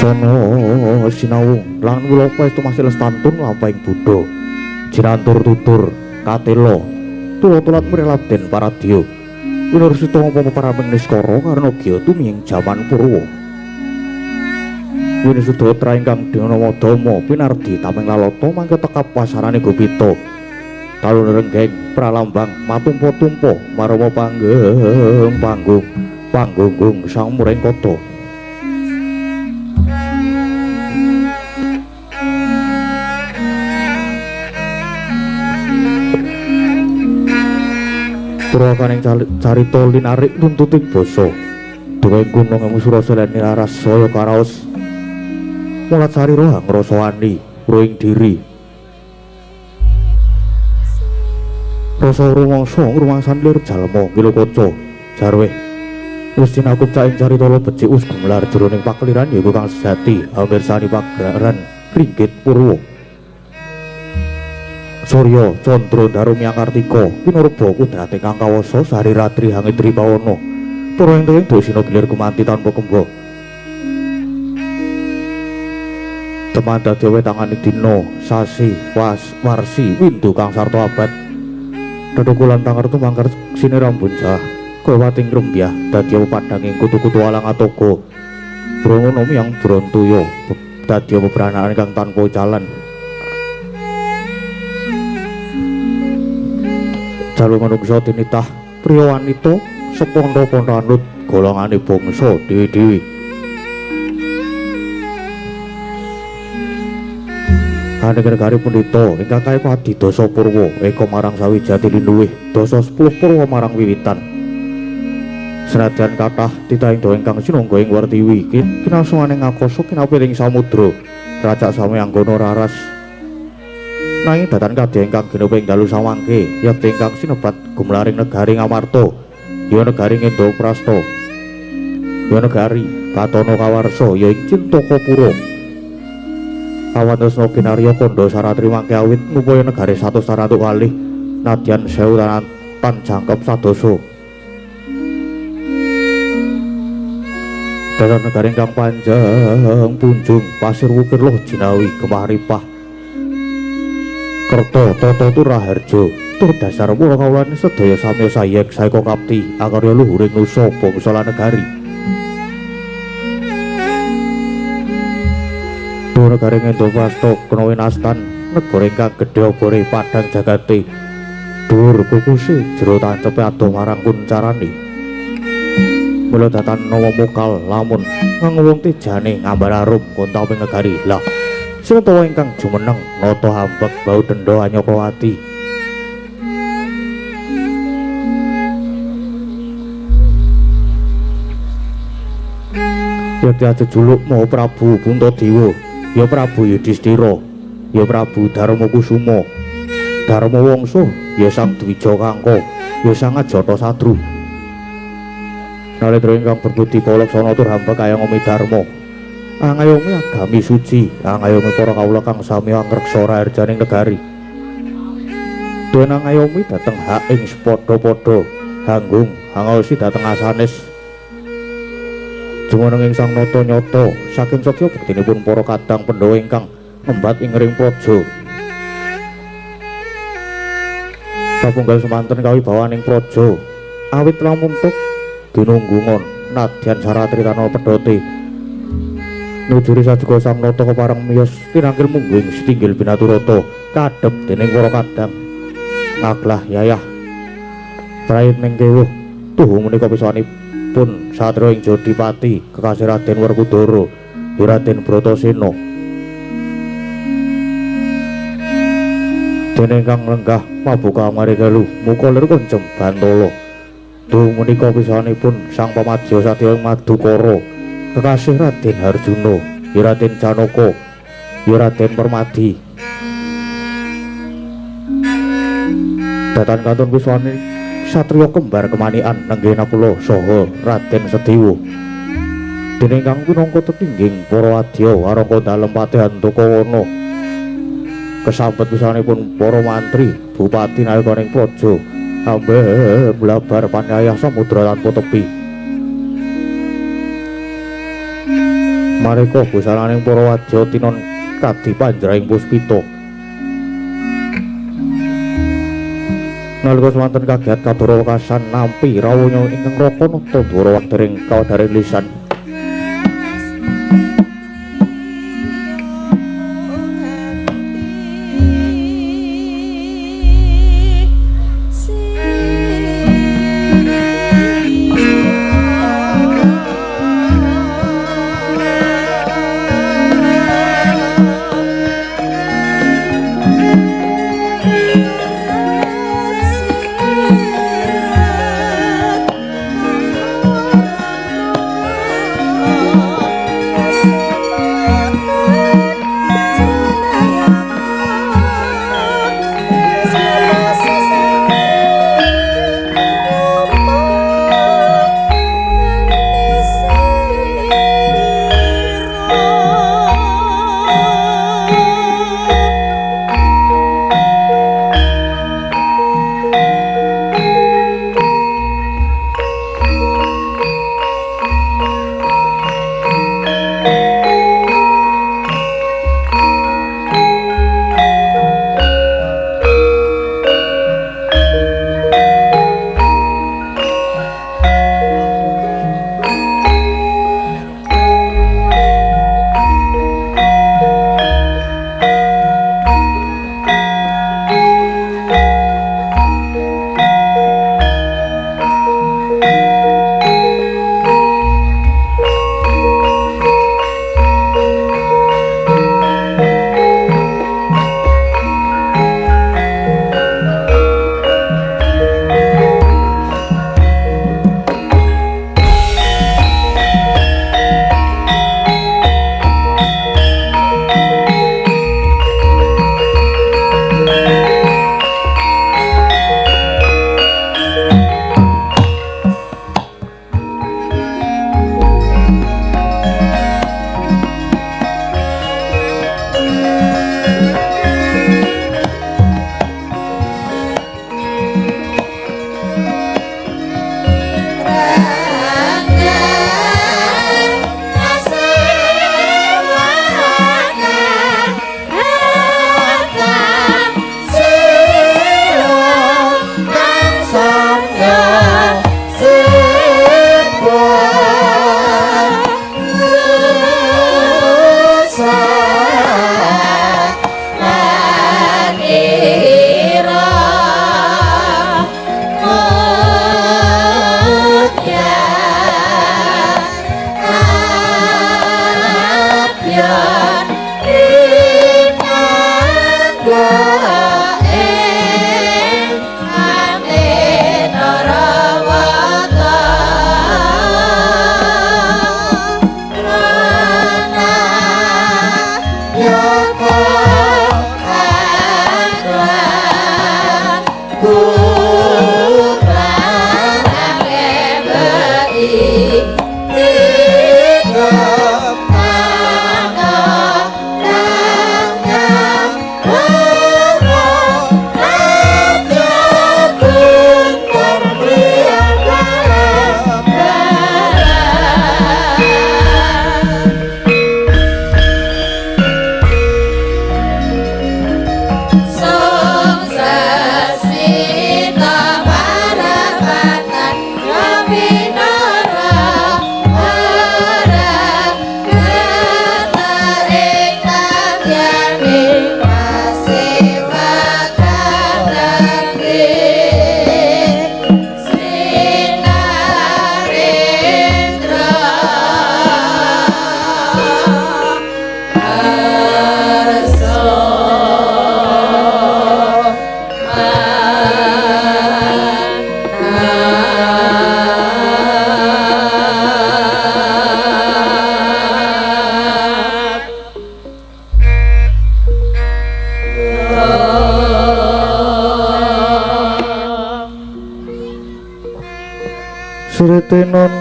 sono sinau lan kula paestu masih lestantun lampahing Buddha jirantur tutur katelo tulo-tulat mreladen paradya winursita apa paraming niskara karena gya tumiying jaman purwa Winusudatra ingkang dinama Dama pinardi tameng lalata mangke tekap pasarane Gopita talun renggeng pralambang matumpa-tumpa marama panggung sang muring kata Purwakaning carita linarik nuntuting basa duweng gunung emu Suraseleni laras saya karaos mulat sari rohang rasa wani roing diri rasa rumangsan lir jalma ngilu kaca jarwe wis sinakup caing carita becik us gumelar jroning pakliran yaiku kang sejati amirsani pagelaran Ringgit Purwa Surya Candra Darumyang Kartika pinurba kudrate kang kawasa sari ratri hangitri pawana para ing dosina gilir kumanti tanpa kemba teman dadi wetanganing dina sasi warsi windu kang sarta abad tetukulan pangertu mangker siniram bunjah kawating rembyah dadi padhanging kutu-kutu alang atoga brana yang brontoya dadi bebranakan kang tanpa jalan jalur manungsa tinitah priya wanita sepondo-pondo anut golongane bangsa dewi-dewi Negari Pandita ingkang kae padi dasa purwa eka marang sawijati linuwih dasa 10 purwa marang wiwitan senadyan kathah titahing dawa ingkang sinangga ing Wartiwi kinasuwaning ngakasa kinapiring samudra racak sami anggana raras nanging datan kadya ingkang gineping dalu sawangke yakti ingkang sinebat gumlaring negari Ngamarta ya negari Ngendraprasta ya negari Batana Kawarsa ya ing Cintokapura awantosna kinarya kandha saratri mangke awit ngupaya negari 100 tarantuk kalih nadyan 1000 tan jangkep sadasa datan negari ingkang panjang punjung pasir wukir loh jinawi gemah ripah Kerta Tata Turaharja tur dasar mula kawulane sedaya samya sayek saeka kapti akarya luhuring nusa bangsa lan negari negari Ngendraprasta kena winastan negara ingkang gedhe obore padhang jagate dhuwur kukuse jero tancepe adoh marang kuncarane mula datan nawa mokal lamun ngangwong tejane ngambar arum kontaping negari lah Sinatawa ingkang jumeneng nata hambek bau denda Anyakawati Yakti ajejuluk Maha Prabu Puntadewa ya Prabu Yudhistira ya Prabu Darmakusuma Darmawangsa ya Sang Dwija Kangka ya Sang Ajatasatru Nalendra ingkang berbudi palaksana tur hambek kayangomi dharma angayomi agami suci angayomi para kawula kang sami angreksa raharjaning negari duwen angayomi dhateng hak ing padha-padha hanggung hangaosi dhateng asanes jumeneng ing sang nata nyata saking sedya bektinipun para kadang Pandhawa ingkang ngembat ing ring praja kapunggal semanten kawibawaning praja awit lamuntuk ginunggungon nadyan saratri tanah pedhote nujuri sajuga sang nata kepareng miyos pinanggil mungguing setinggil binaturata kadhep dening para kadang ngaglah yayah prait ning kewuh tuhu menika pisanipun satriya ing Jodipati kekasih Raden Werkudara Raden Bratasena dene ingkang lenggah mabuka margalu muka lir konjem Bantala tuhu menika pisanipun sang pamadya sadya Madukara kekasih Raden Harjuna Raden Janaka Raden Permadi datan kantun wiswane satriya kembar kemanikan nenggena kula saha Raden Sediwa dene ingkang pinangka tetingging para wadya warangka dalem Patih Antakawana kesambet pisanipun para mantri bupati nalikaning praja ambeh blabar panyayah samudra tanpa tepi Mareka busananing para wadya tinon kadi panjraing puspita. Nalika semanten kagiat Kadara Wekasan nampi rawuhnya ingkang Raka Natadwara wandering kawadaring lisan. Sritenon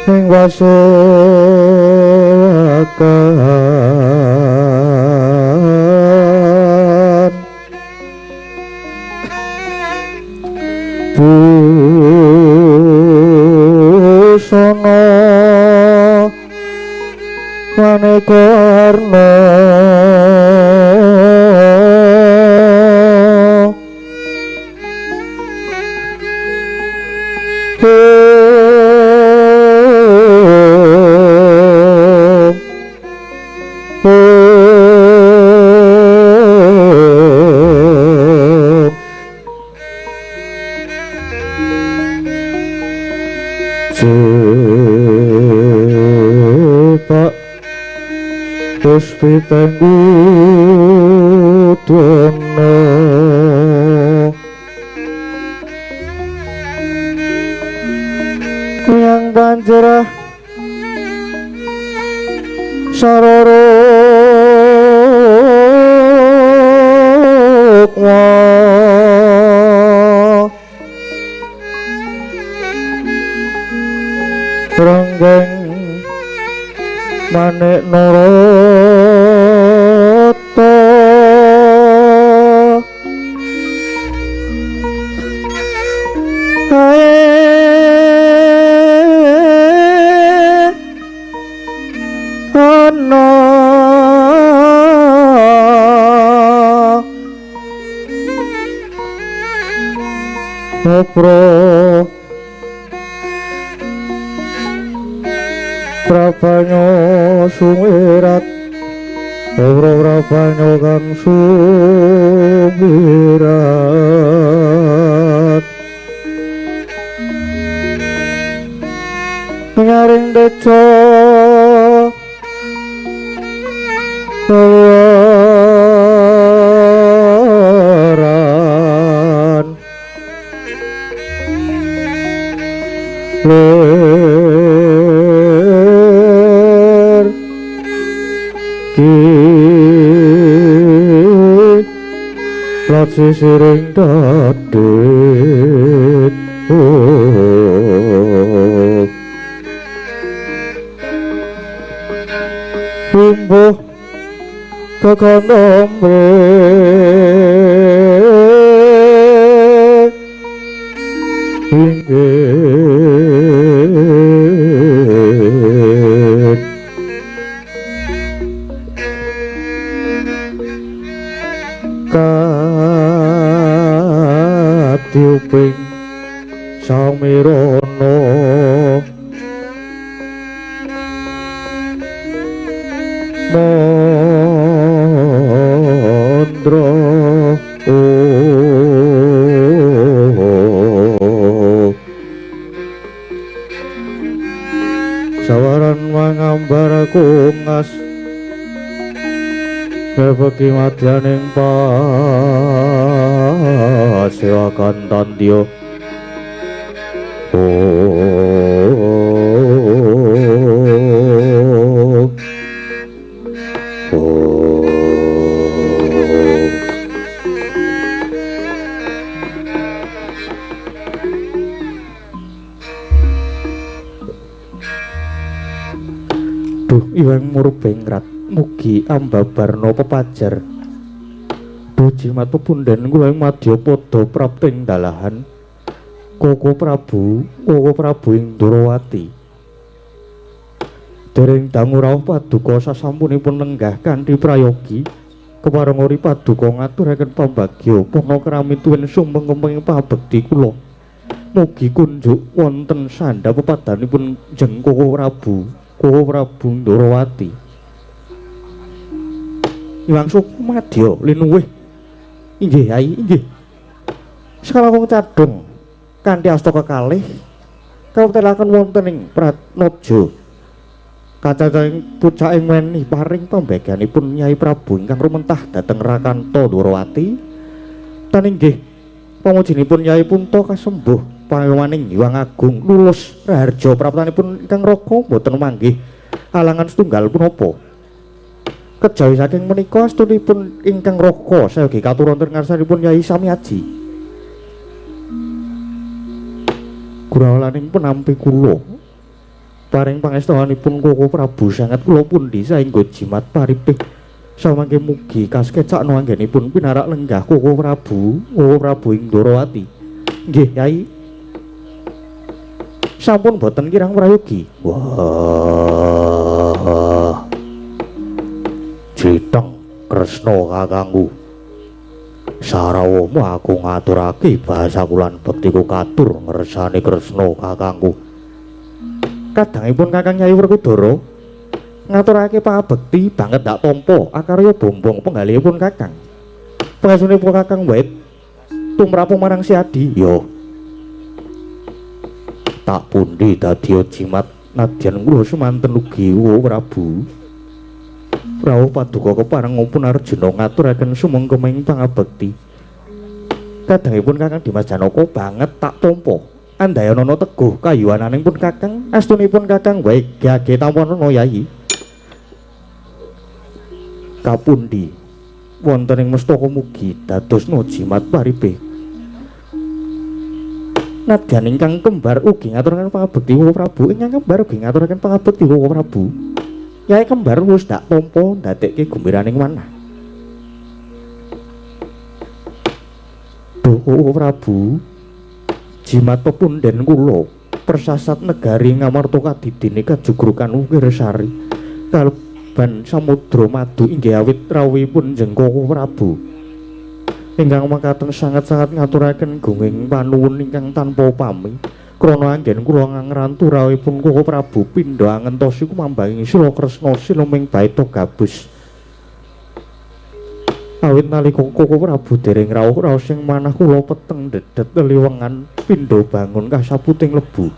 ing wasakan busana maneka warna Puspitenggu dono yang banjir sarorok renggeng manik noroto ana opro prabanyo sumirat ora prabanyo kang sumirat nyaring deca waran lat sisiring dadet bumbuh kekondombe inggit katiuping samirono mondro sawaran mangambar kungas bebeki madyaning pasewakan tandya Iwang murubengrat mugi ambabarna pepajar dujimat pepundhen kula madya padha prapting dalahan Koko Prabu Indrawati dereng dangu rawuh paduka sasampunipun lenggah kanthi prayogi kepareng uri paduka ngaturaken pambagya pana krami tuwin sumpeng-kempeng pabekti kula mugi kunjuk wonten sandha pepadanipun jeng Koko Prabu Indrawati Iwang Sukumadya linuwih inggih Yai inggih sakalawung cadhong kanthi asta kekalih kawetelaken wonten ing Pratnaja kacacaing pucaking wenih paring pambagyanipun Nyai Prabu ingkang rumentah dhateng Rakanta Ndrawati tan inggih pamujinipun Nyai Punta kasembuh pangewaning Hyang Agung lulus raharja praptanipun ingkang raka boten manggih alangan setunggal punapa kejawi saking menika astunipun ingkang raka sayogi katuron ngarsanipun Nyai Samyaji gurawaning penampi kula paring pangestanipun Koko Prabu sanget kula pundi saengga jimat paripih samangke mugi kaskecakna anggenipun pinarak lenggah Koko Prabu Indrawati nggih Yai sampun boten kirang prayogi. Wah. Kresna kakangku. Sarawamu aku ngaturake bahasaku lan bektiku katur ngersani Kresna kakangku. Kadangipun Kakang Nyai Werkudara ngaturake pangabekti banget dak tampa akarya bombong penggalihipun Kakang. Pangasunipun Kakang Wait tumrap marang Si Adi. Yo. Tak pundi dadi jimat nadyan kula semanten ugi Prabu. Rawuh paduka kepareng ngupun Arjuna ngaturaken sumengkeming pangabekti. Kadangipun Kakang Dimas Janaka banget tak tampa. Andayanana teguh kayuwananipun Kakang, astunipun Kakang wae gage tampanana Yai. Kapundi wonten ing mestaka mugi dadosna jimat paribe. Nadyan ingkang kembar ugi ngaturaken pangabekti Prabu, ingkang kembar ugi ngaturaken pangabekti Prabu. Yai kembar wis dak tampa ndadekke gembiraning manah. Duh Prabu, jimat pepunden kula persasat negari Ngamarta kadidine kajugrukan Wirsari kaleban samudra madu inggih awit rawuhipun Jengkoko Prabu. Ingkang makaten sangat-sangat ngaturaken gunging panuwun ingkang tanpa pami. Krana anggen kula ngrantu rawuhipun Koko Prabu pindha ngentosi kumambanging Sila Kresna siluming baita gabus. Awit nalika Koko Prabu dereng rawuh sing manah kula peteng dedet leliwengan pindha bangun kasaputing lebu.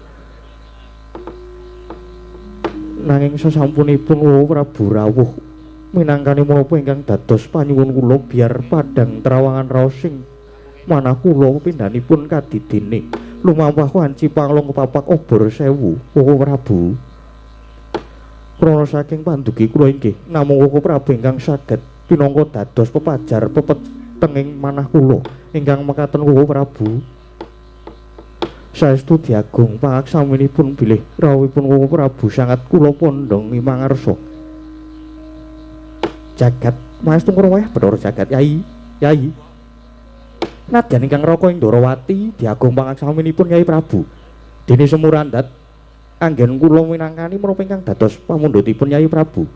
Nanging sasampunipun Koko Prabu rawuh minangkani menapa ingkang dados panyuwun kula biar padhang trawangan raos sing manah kula pindhanipun kadidine lumampah wanci panglong kepapak obor 1000 Koko Prabu. Krana saking pandugi kula inggih namung Koko Prabu ingkang saged pinangka dados pepajar pepetenging manah kula ingkang mekaten Koko Prabu. Saestu diagung pangaksaminipun bilih rawuhipun Koko Prabu sangat kula pondhong mimangarsa. Jagat maestu ngraweh Bathara Jagat Yai. Yai. Nadyan ingkang raka ing Ndarawati diagung pangaksaminipun Yai Prabu. Dene semurandat anggen kula minangkani menapa ingkang dados pamundhutipun Yai Prabu.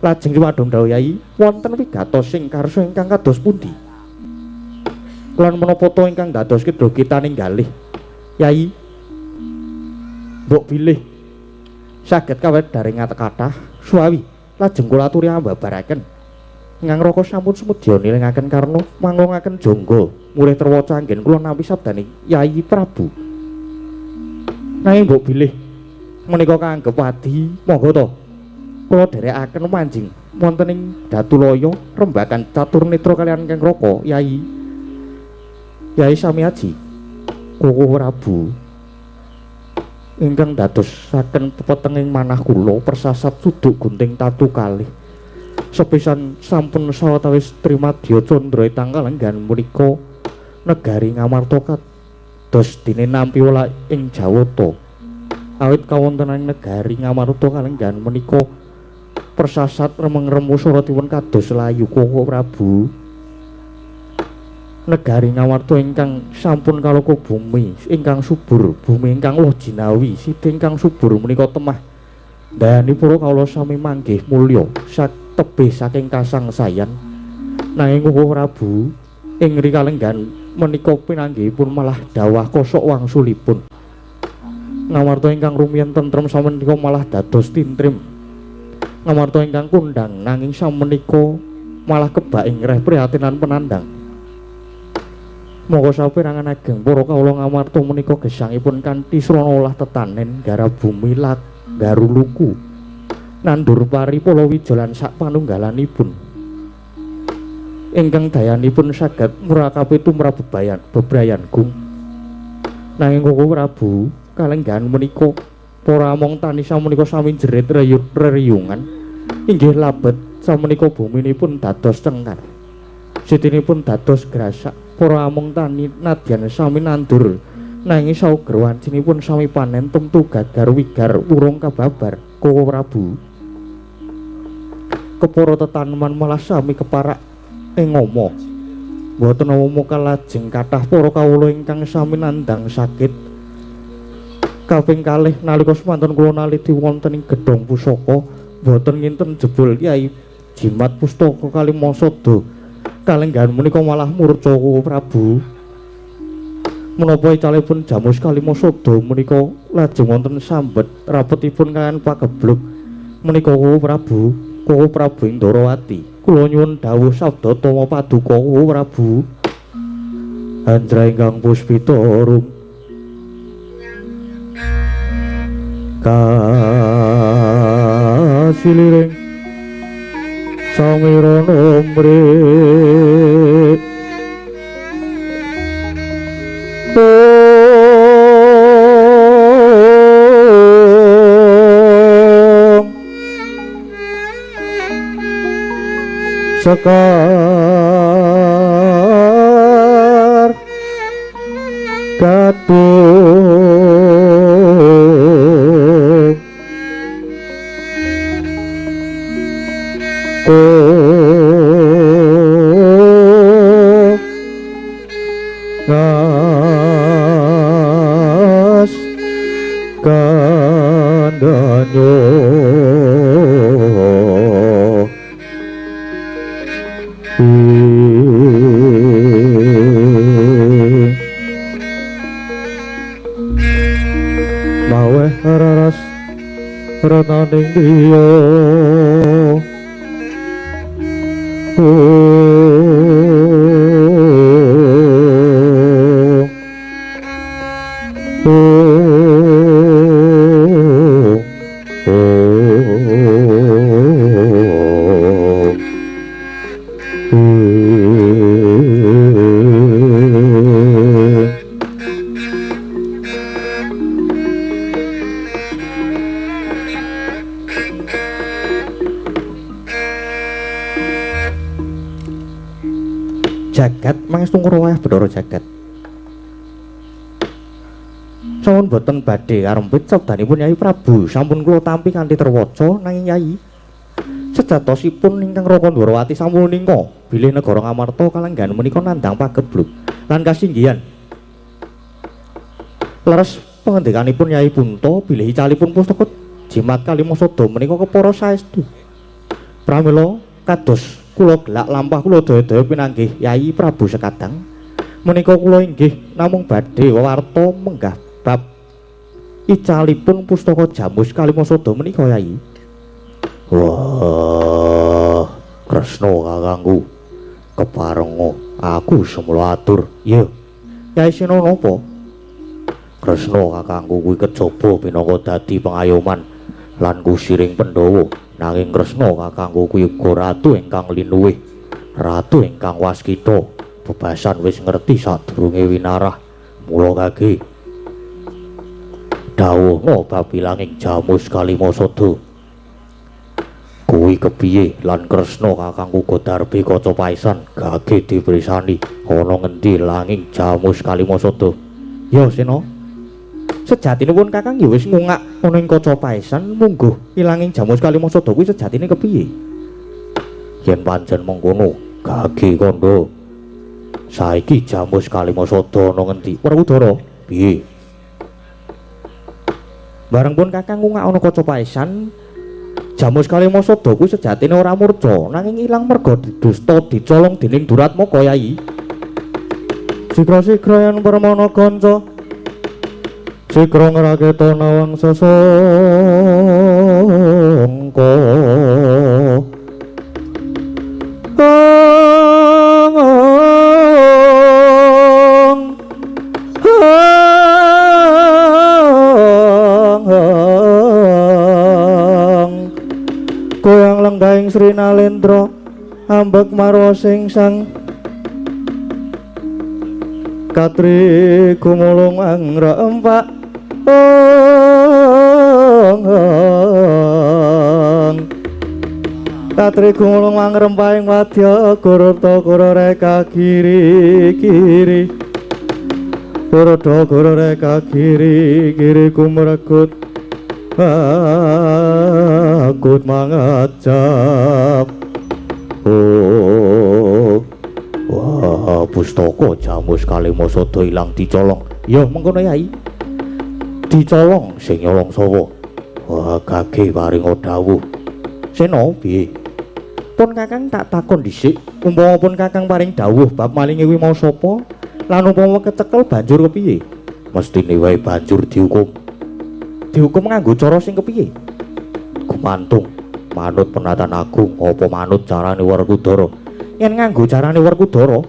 Lajeng sumadong dawuh Yai, wonten wigatos sing karsa ingkang kados pundi? Lan menapa to ingkang dados kedogita ninggalih? Yai. Mbok bilih saged kawet daring kathah suawi lajeng kula aturi ambabaraken. Ngang raka sampun sumedya nilingaken karna manglongaken jangga mulih terwaca anggen kula nampi sabdane Yai Prabu. Nanging mbok bilih menika kaanggep wadi, monggo to kula dherekaken manjing wonten ing Datulaya rembakan catur netra kaliyan Kang Raka Yai. Yai sami aji Koko Prabu ingkang dadosaken pepetenging manah kula persasat suduk gunting tatu kalih sepisan sampun sawetawis trimadya candra tangkalenggan menika negari Ngamarta kados dene nampi wala ing Jawata. Awit kawontenan negari Ngamarta kalenggan menika persasat remeng-remu saratipun kados layu Koko Prabu. Negari Ngamarta ingkang sampun kaloka bumi ingkang subur, bumi ingkang loh jinawi, siti ingkang subur menika temah dayani para kawula sami manggih mulya tebih saking kasangsayan. Nanging Koko Prabu ing rikalenggan menika pinanggihipun malah dawah kosok wangsulipun. Ngamarta ingkang rumiyin tentrem samenika malah dados tintrim. Ngamarta ingkang kondang nanging samenika malah kebak ing reh prihatinan penandang. Monggo saperangan ageng para kawula Ngamarta menika gesangipun kanthi srana olah tetanen garap bumi lat garuluku. Nandur pari Palawija lan sak panunggalanipun ingkang dayanipun saged murakapi tumrap bebrayan gung. Nanging Koko Prabu kalenggan menika para among tani samenika sami jerit reriyungan inggih labet samenika buminipun dados cengkar sitinipun dados grasak. Para among tani nadyan sami nandur nanging sauger wancinipun sami panen tumtu gagar wigar urung kababar Koko Prabu. Kepara tetaneman malah sami keparak ing ngoma. Mboten awama kalajeng kathah para kawula ingkang sami nandhang sakit. Kaping kalih nalika semanten kula naliti wonten ing gedhong pusaka, mboten nginten jebul Kyai jimat pustaka Kalimasada kalenggan menika malah murca Prabu. Menapa icalipun Jamus Kalimasada menika lajeng wonten sambet rapetipun kaliyan pageblug menika Prabu, Prabu Indrawati. Kula nyuwun dawuh sabda tama paduka Prabu. Andra ingkang puspita rum kasiliring samira nomre sekar katung ngas kandanyo maweh raras rataning diya jagat mangestung kula Bathara Jagat. Sampun boten badhe karempit sabdanipun Yai Prabu, sampun kula tampi kanthi terwaca nanging Yai sejatosipun ingkang Raka Ndwarawati sampun nika bilih negara Ngamarta kalenggan menika nandhang pageblug lan kasinggihan. Leres pangendikanipun Yai Punta bilih icalipun pustaka jimat Kalimasada menika kepara saestu. Pramila kados kula gelak lampah kula daya-daya pinanggih Yai Prabu sekadang menika kula inggih namung badhe wewarta menggah bab icalipun pustaka Jamus Kalimasada menika Yai. Wah, Kresna kakangku keparenga aku semula atur. Ya, Yai Sena napa? Kresna kakangku kuwi kejaba pinaka dadi pengayoman lan kusiring Pandhawa. Nanging Kresna kakangku kuwi uga ratu ingkang linuwih, ratu ingkang waskita, bebasan wis ngerti sadurunge winarah. Mula kage dawuhna bab ilanging Jamus Kalimasada kuwi kepiye lan Kresna kakangku Godarbe Kacapaisan gage diprisani ana ngendi langing Jamus Kalimasada. Ya Sena, sejatinipun Kakang ya wis ngungak ana ing Kacapaisan, mungguh ilanging Jamus Kalimasada kuwi sejatine kepiye? Yen pancen mengkono, gage kandha. Saiki Jamus Kalimasada ana ngendi? Werkudara, piye? Bareng pun Kakang ngungak ana Kacapaisan, Jamus Kalimasada kuwi sejatine ora murca, nanging ilang merga didusta dicolong dening Duratmaka Yai. Sigra-sigra yen permana kanca sigra ngraketa nawang sasangka koyang lenggahing Sri Nalendra ambek marwa sing sang katri gumulung angrempak katri gumulung angrempaing wadya gurta gurureka giri-giri gurta gurureka giri-giri kumregut akut mangajab. Wah, pustaka Jamus Kalimasada ilang dicolong. Ya mengkono Yai. Dicolong sing nyolong sapa? Wah, gage paring dawuh. Sena piye? Pun Kakang tak takon dhisik, umpama pun Kakang paring dawuh bab malinge kuwi mau sapa? Lan umpama kecekel banjur kepiye? Mestine wae banjur dihukum. Dihukum nganggo cara sing kepiye? Gumantung manut penatan agung apa manut carane Werkudara. Yen nganggo carane Werkudara,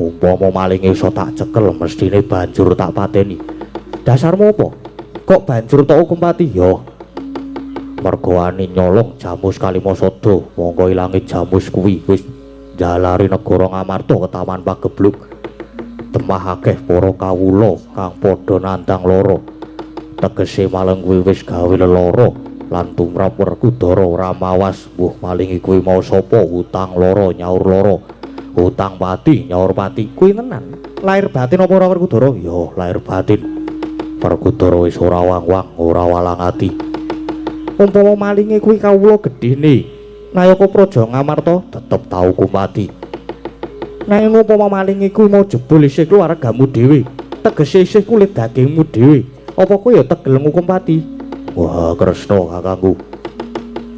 umpama malinge iso tak cekel mestine banjur tak pateni. Dasarmu apa? Kok banjur tak hukum pati? Yo. Mergo wani nyolong Jamus Kalimasada, monggo ilange Jamus kuwi wis jalari negara Ngamarta ketaman pagebluk. Temah akeh para kawula kang padha nandang lara. Tegese maleng kuwi wis gawe lelara lan tumrap Werkudara ora mawas mbuh malingi kuwi mau sapa utang lara nyaur lara. Utang pati nyaur pati kuwi tenan. Lahir batin apa ora Werkudara? Yo, lahir batin. Werkudara wis ora wang-wang, ora walang ati. Umpama malinge kuwi kawula gedhene Nayaka Praja Ngamarta tetep tau kumati. Nanging umpama malinge kuwi mau jebul isih keluargamu dhewe, tegese isih kulit dagingmu dhewe, apa kowe ya tegel ngukum pati? Wah, Kresna kakangku.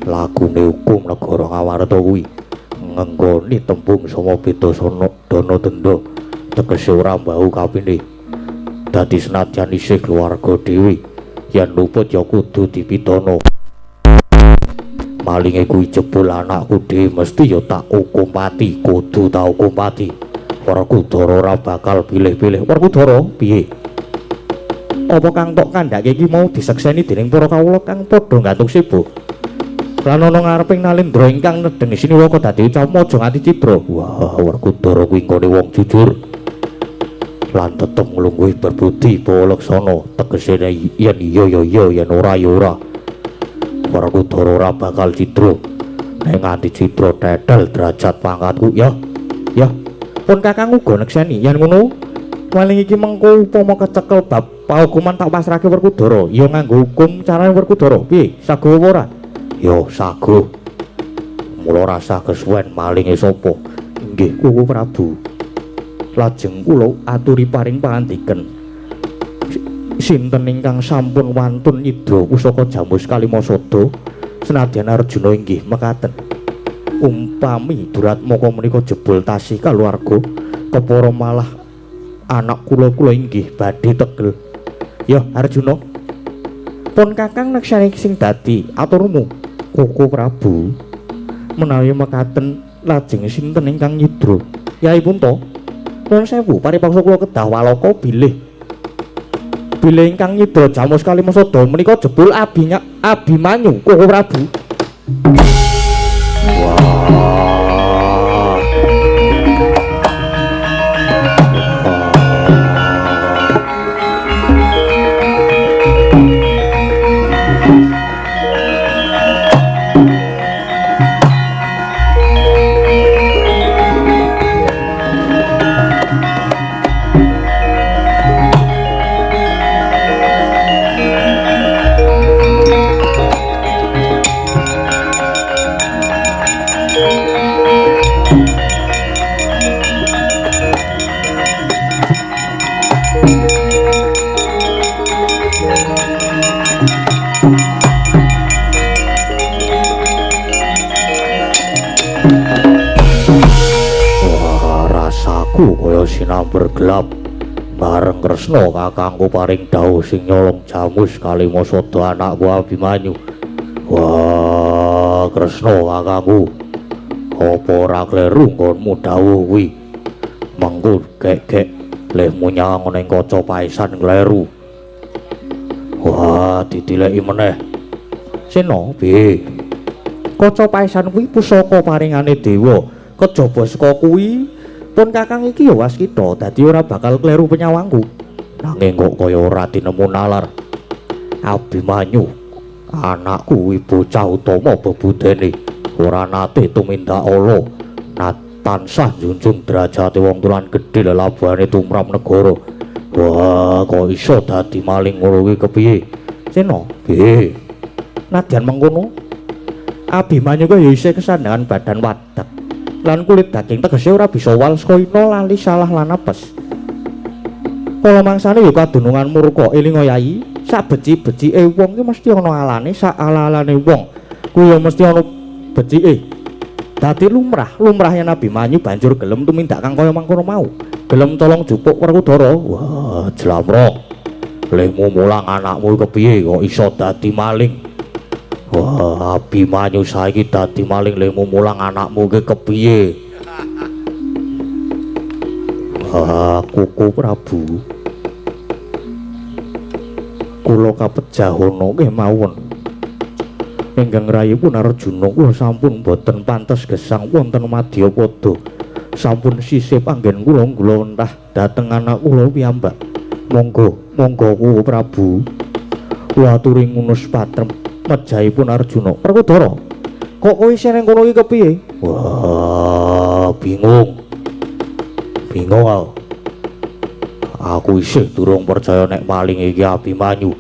Lagune hukum negara Ngamarta kuwi ngenggoni tembung sama Bedasana dana denda, tegese ora mbau kapine. Dadi senadyan isih keluarga dhewe, yen luput ya kudu dipidana. Malinge kuwi jebul anakku dhewe mesti ya tak hukum pati, kudu tak hukum pati. Werkudara ora bakal pilih-pilih. Werkudara piye? Apa kang tok kandhake iki mau disekseni dening para kawula kang padha nggantung sibuk? Lan ana ngareping Nalendra ingkang nedeng Siniwaka dadi ucapmu aja nganti cidra. Wah, Werkudara kuwi ngene wong jujur. Lan tetep nglungguhi berbudi palaksana, tegese yen iya ya iya, yen ora ya ora. Werkudara ora bakal cidra. Nek nganti cidra tetel derajat pangkatku ya. Ya, pun Kakang uga nekseni yen ngono. Maling iki mengko upama kecekel bab pahukuman tak pasrahke Werkudara, ya nganggo hukum carane Werkudara. Piye? Saguh apa ora? Ya saguh. Mula rasa kesuwen malinge sapa? Inggih Kuku Prabu. Lajeng kula aturi paring pangandiken. Sinten ingkang sampun wantun nyidra pusaka Jamus Kalimasada senadyan Arjuna inggih mekaten. Umpami Duratmaka menika jebul tasih kaluwarga kepara malah anak kula inggih badhe tegel. Ya Arjuna. Pun Kakang neksani sing dadi aturmu Kuku Prabu. Menawi mekaten lajeng sinten ingkang nyidra? Yaipun to. Nuwun sewu paripaksa kula kedah walaka bilih ingkang nyidra Jamus Kalimasada menika jebul Abimanyu Kuku Prabu. Kaya sinamber gelap bareng Kresna kakangku paring dawuh sing nyolong Jamus Kalimasada anakku Abimanyu. Wah, Kresna kakangku, apa ora kleru nggonmu dawuh kuwi? Mengko gek-gek lehmu nyawang ning kaca paesan kleru. Wah, ditileki meneh. Sena piye? Kaca paesan kuwi pusaka paringane dewa. Kejaba saka kuwi pun Kakang iki ya waskita dadi ora bakal kleru penyawangku. Nanging kok kaya ora tinemu nalar. Abimanyu anakku kuwi bocah utama bebudene, ora nate tumindak ala, tansah njunjung derajate wong tulan gedhe lelabane tumrap negara. Wah, kok iso dadi maling ngono kuwi kepiye? Sena, piye? Nadyan mengkono, Abimanyu kaya isih kesandhangan badan wadak lan kulit daging tegese ora bisa wal skoina lali salah lan apes. Kala mangsane ya kadunungan murka elinga Yayi, sak beci-becike wong ki mesti ana alane, sak ala-alane wong kuwi ya mesti ana becike. Dadi lumrah yen Abimanyu banjur gelem tumindak kang kaya mangkono mau. Gelem tolong jupuk Werkudara. Wah, jlamrong. Lemu mulang anakmu kepiye kok iso dadi maling? Wah, Abimanyu saiki dadi maling lemu mulang anakmu ki kepiye? Wah, Kuku Prabu. Kula kapejahono nggih mawon. Ingkang rayipun Arjuna kula sampun boten pantes gesang wonten Madyapada. Sampun sisip anggen kula ngglontah dhateng anak kula piyambak. Monggo Kuku Prabu. Kula aturi ngunus patrem mejahipun Arjuna. Werkudara, kok kowe isih ning kono iki kepiye? Wah, bingung aku isih durung percaya nek maling iki Abimanyu.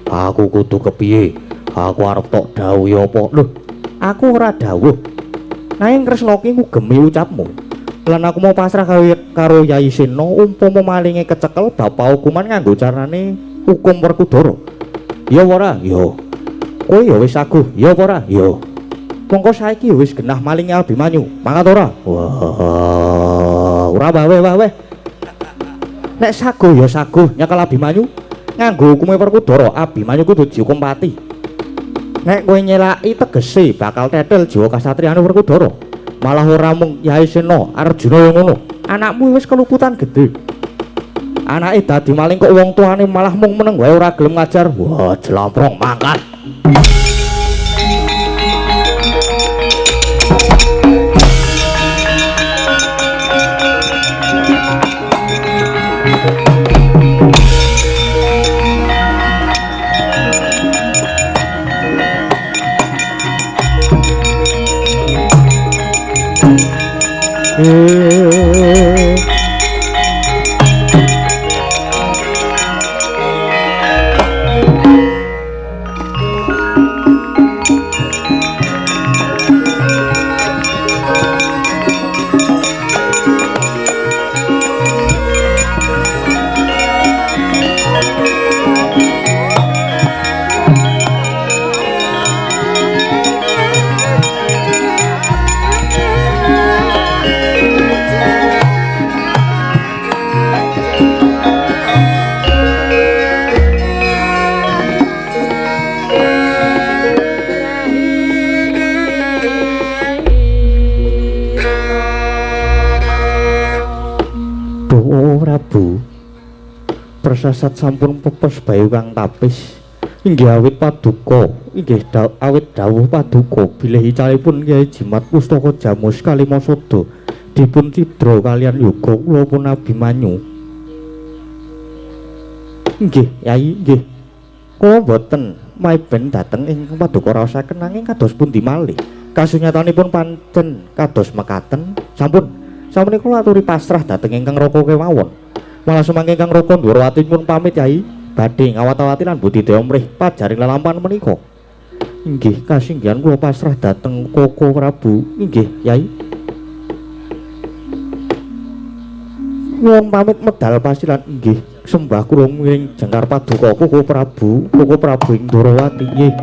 Aku kudu kepiye? Aku arep tok dawuh apa? Lho, aku ora dawuh. Nanging Kresna ki ngugemi ucapmu. Lan aku mau pasrah karo Yayi Sena umpama malinge kecekel bapak hukuman nganggo carane hukum Werkudara. Ya ora? Ya. Kowe ya wis aguh. Ya ora? Ya. Mongko saiki wis genah malinge Abimanyu. Mangkat ora? Wah, ora weh. Nek saguh ya saguh nyekel Abimanyu. Nganggo hukume Werkudara, Abimanyu kudu dihukum pati. Nek kowe nyelaki tegese bakal tetel jiwa kasatriyane Werkudara. Malah ora mung Yayi Sena, Arjuna yo ngono. Anakmu wis keluputan gedhe. Anake dadi maling kok wong tuane malah mung meneng wae ora gelem ngajar. Wah, jlamprong mangkat. Prasasat sampun pepes bayu kang tapis inggih awit paduka inggih awit dawuh paduka bilih icalipun Kyai Jimat Pustaka Jamus Kalimasada dipun cidra kalian yoga kula pun Abimanyu. Nggih Yai nggih kula boten maiben dhateng ing paduka raosaken nanging kados pundi malih kasunyatanipun pancen kados mekaten sampun kula aturi pasrah dhateng ingkang Raka kemawon. Malah sumangke Kang Raka Ndwarawati pun pamit Yai badhe ngawat-awati lan budidaya mrih pajaring lelampahan menika. Inggih kasinggihan kula pasrah dhateng Koko Prabu. Inggih Yai. Wong pamit medal pasilan inggih sembah kula miring jengkar paduka Koko Prabu ing Ndwarawati. Nggih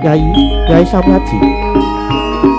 Yai sami aji. Oh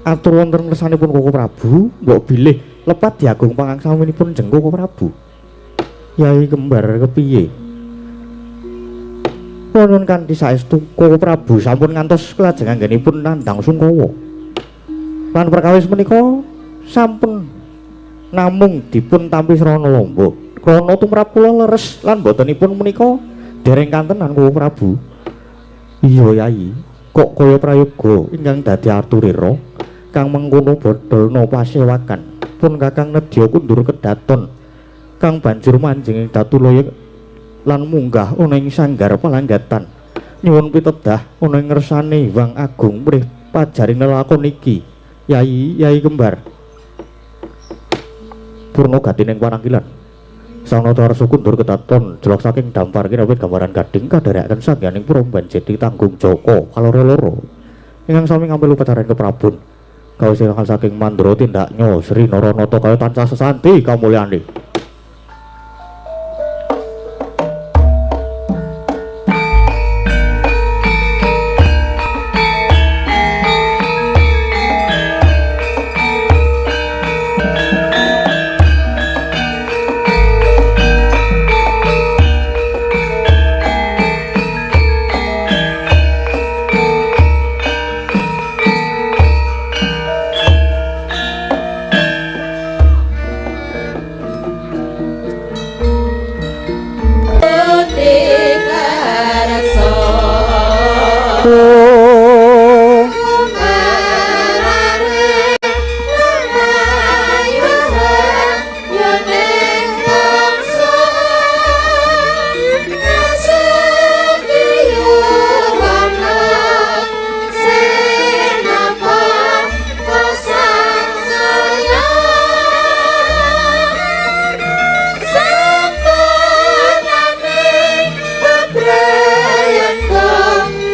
atur wonten kersanipun Koko Prabu mbok bilih lepat diagung pangangsaminipun jeng Koko Prabu. Yai kembar kepiye? Nuwun kanthi saestu Koko Prabu sampun ngantos kelajeng anggenipun nandhang Sungkawa. Lan perkawis menika sampun namung dipun tampi srana lomba. Krana tumrap kula leres lan botenipun menika dereng kantenan Koko Prabu. Iya Yai, kok kaya prayoga ingkang dadi aturira kang mengkono bodholna pasewakan pun Kakang nedya kundur kedaton kang banjur manjing ing Datulaya lan munggah ana ing sanggar palanggatan nyuwun pitedah ana ing ngersane Hyang Agung mrih pajaring lelakon iki. Yai kembar purna gatining parangkilan Sanata Arsa kundur kedaton jelok saking dampar kinawit gambaran gading kadherekaken sangganing Pramban Jeti tanggung Joko kaloro-loro ingkang sami ngambil upacara keprabun kawis saking Mandra tindaknya Sri Naranata kaya tansah sesanti kamulyane.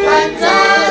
Panca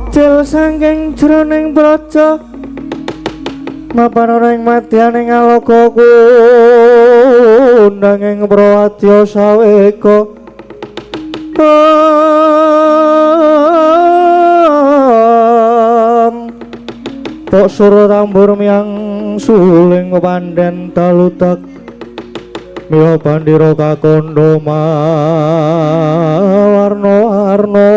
Cil saking jroning braca mapan ora ing madyaning aloka nanging prawadya saweka Pok sura tambur miang suling pandhen talutak miya bandira kakandha warna-warna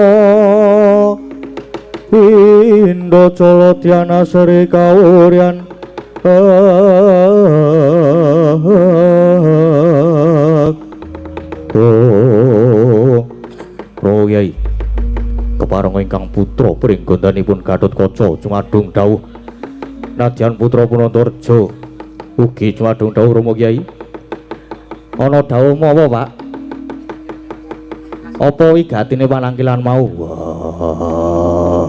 Indo Colo Tiana Seri Kaurian Royai kepareng ingkang putra pring gondanipun Gatotkaca cumadung dawuh nadyan putra Punantarja ugi cumadung dawuh Rama Kyai ana dawuh apa Pak apa wigatine panangkilan mau wah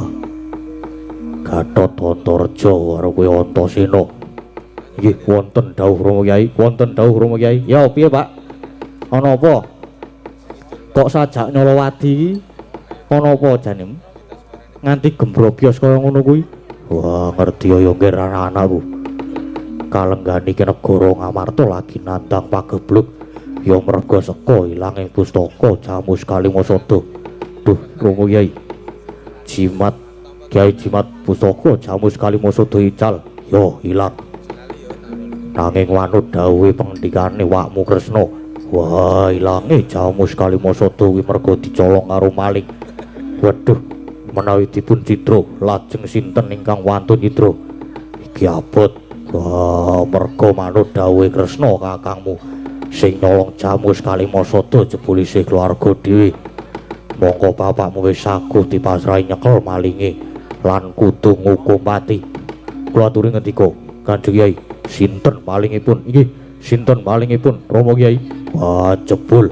Gatotkaca karo kowe Antasena nggih wonten dawuh Rama Kyai wonten dawuh Rama Kyai ya piye Pak ana apa kok sajak Nyolowadi ana apa janim nganti gembrobyos kaya ngono kuwi wah ngerti ya nggih anak-anakku kalenggani ki negara Ngamarta lagi nandang pagebluk ya merga seka ilanging pustaka Jamus Kalimasada duh Rama Kyai jimat Kyai jimat pustaka Jamus Kalimasada ical ya ilang nanging wanut dawuhe pengendikane wakmu Kresna wah ilange Jamus Kalimasada kuwi merga dicolong karo maling waduh menawi dipun cidra lajeng sinten ingkang wantun nyidra iki abot wah merga manut dawuhe Kresna kakangmu sing nyolong Jamus Kalimasada jebul isih keluarga dhewe mongko bapakmu wis saguh dipasrahi nyekel malinge lan kudu ngukum mati kula aturi ngendika Kanjeng Kyai sinten malingipun nggih sinten malingipun Rama Kyai wah jebul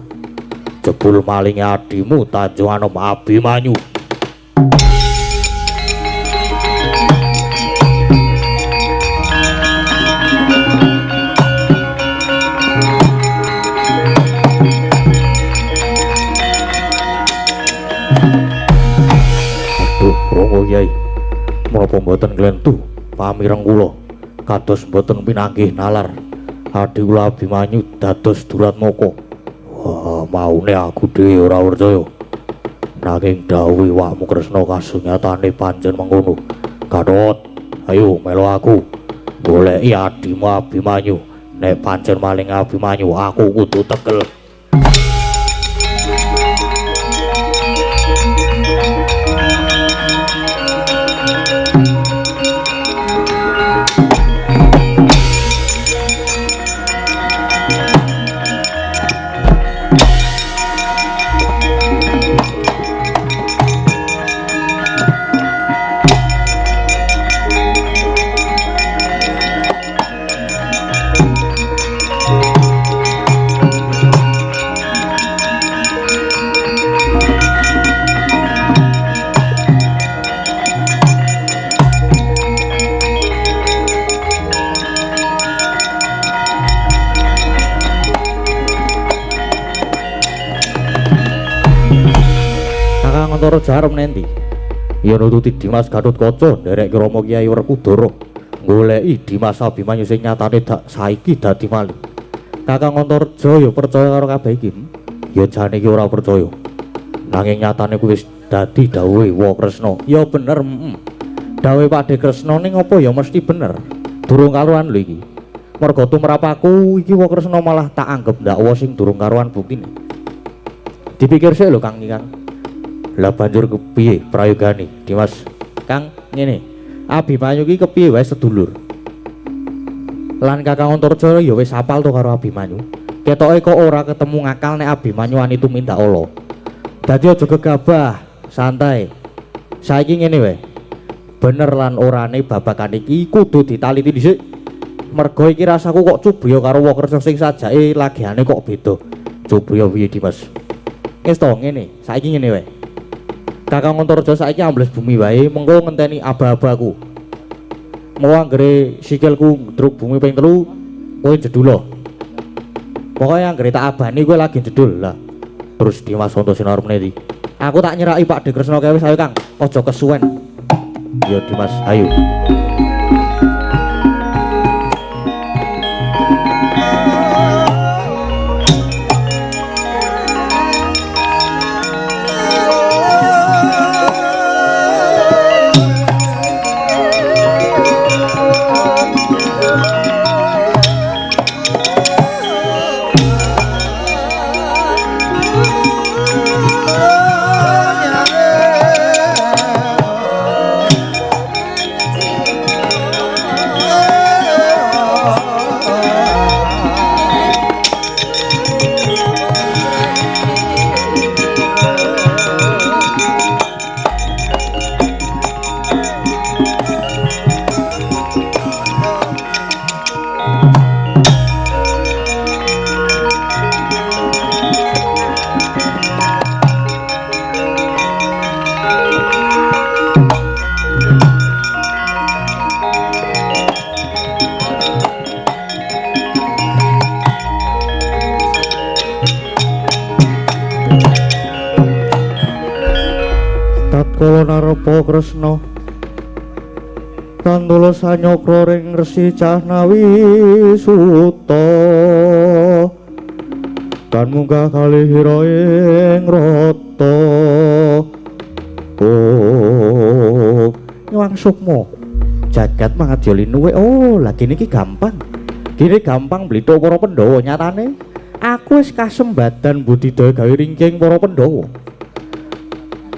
malinge adimu Tanjung Anom Abimanyu Rama Kyai menapa mboten glentu pamireng kula kados mboten pinanggih nalar adi kula Abimanyu dados Duratmaka wah maune aku dhewe ora percaya nanging dawuhe wakmu Kresna kasunyatane pancen mengkono Gatot ayo melu aku goleki adimu Abimanyu nek pancen maling Abimanyu aku kudu tekel Antara Jarum nendi ya nututi Dimas Gatotkaca nderek Rama Kyai Werkudara goleki Dimas Abimanyu sing nyatane saiki dadi maling Kakang Antarja ya percaya karo kabeh iki ya jane iki ora percaya nanging nyatane kuwi wis dadi dawuhe Wa Kresna ya bener dawuhe Pakde Kresna ning apa ya mesti bener durung karuan lho iki merga tumrap aku iki Wa Kresna malah tak anggap ndakwa sing durung karuan buktine dipikir sik lho Kang Kang lah banjur kepiye prayogane Dimas Kang ngene Abimanyu ki kepiye wae sedulur lan Kakang Antarja ya wis apal to karo Abimanyu ketoke kok ora ketemu ngakal nek Abimanyu wani tumindak ala dadi aja gegabah santai saiki ngene wae bener lan orane babagan iki kudu ditaliti dhisik mergo iki rasaku kok cubriya karo Wa Kresna sing sajake lagiane kok beda cubriya piye Dimas wis to ngene saiki ngene wae Kakang Antarja saiki ambles bumi wae mengko ngenteni aba-abaku mau anggere sikilku ndruk bumi ping 3 kowe jedul pokoke anggere tak abani kowe lagi jedul lah terus Dimas Antasena arep nendi aku tak nyeraki Pakde Kresna kae wis ayo Kang aja kesuwen Ya Dimas, ayo. Tatkala narepa Kresna kandula sanyokra ring Resi Cahnawi Suta kan munggah kalih hira ing rata nyuwang sukma jagat mangadya linuwe. Lagi niki gampang blithuk para Pandhawa. Nyatane aku wis kasembadan budidaya gawe ringking para Pandhawa.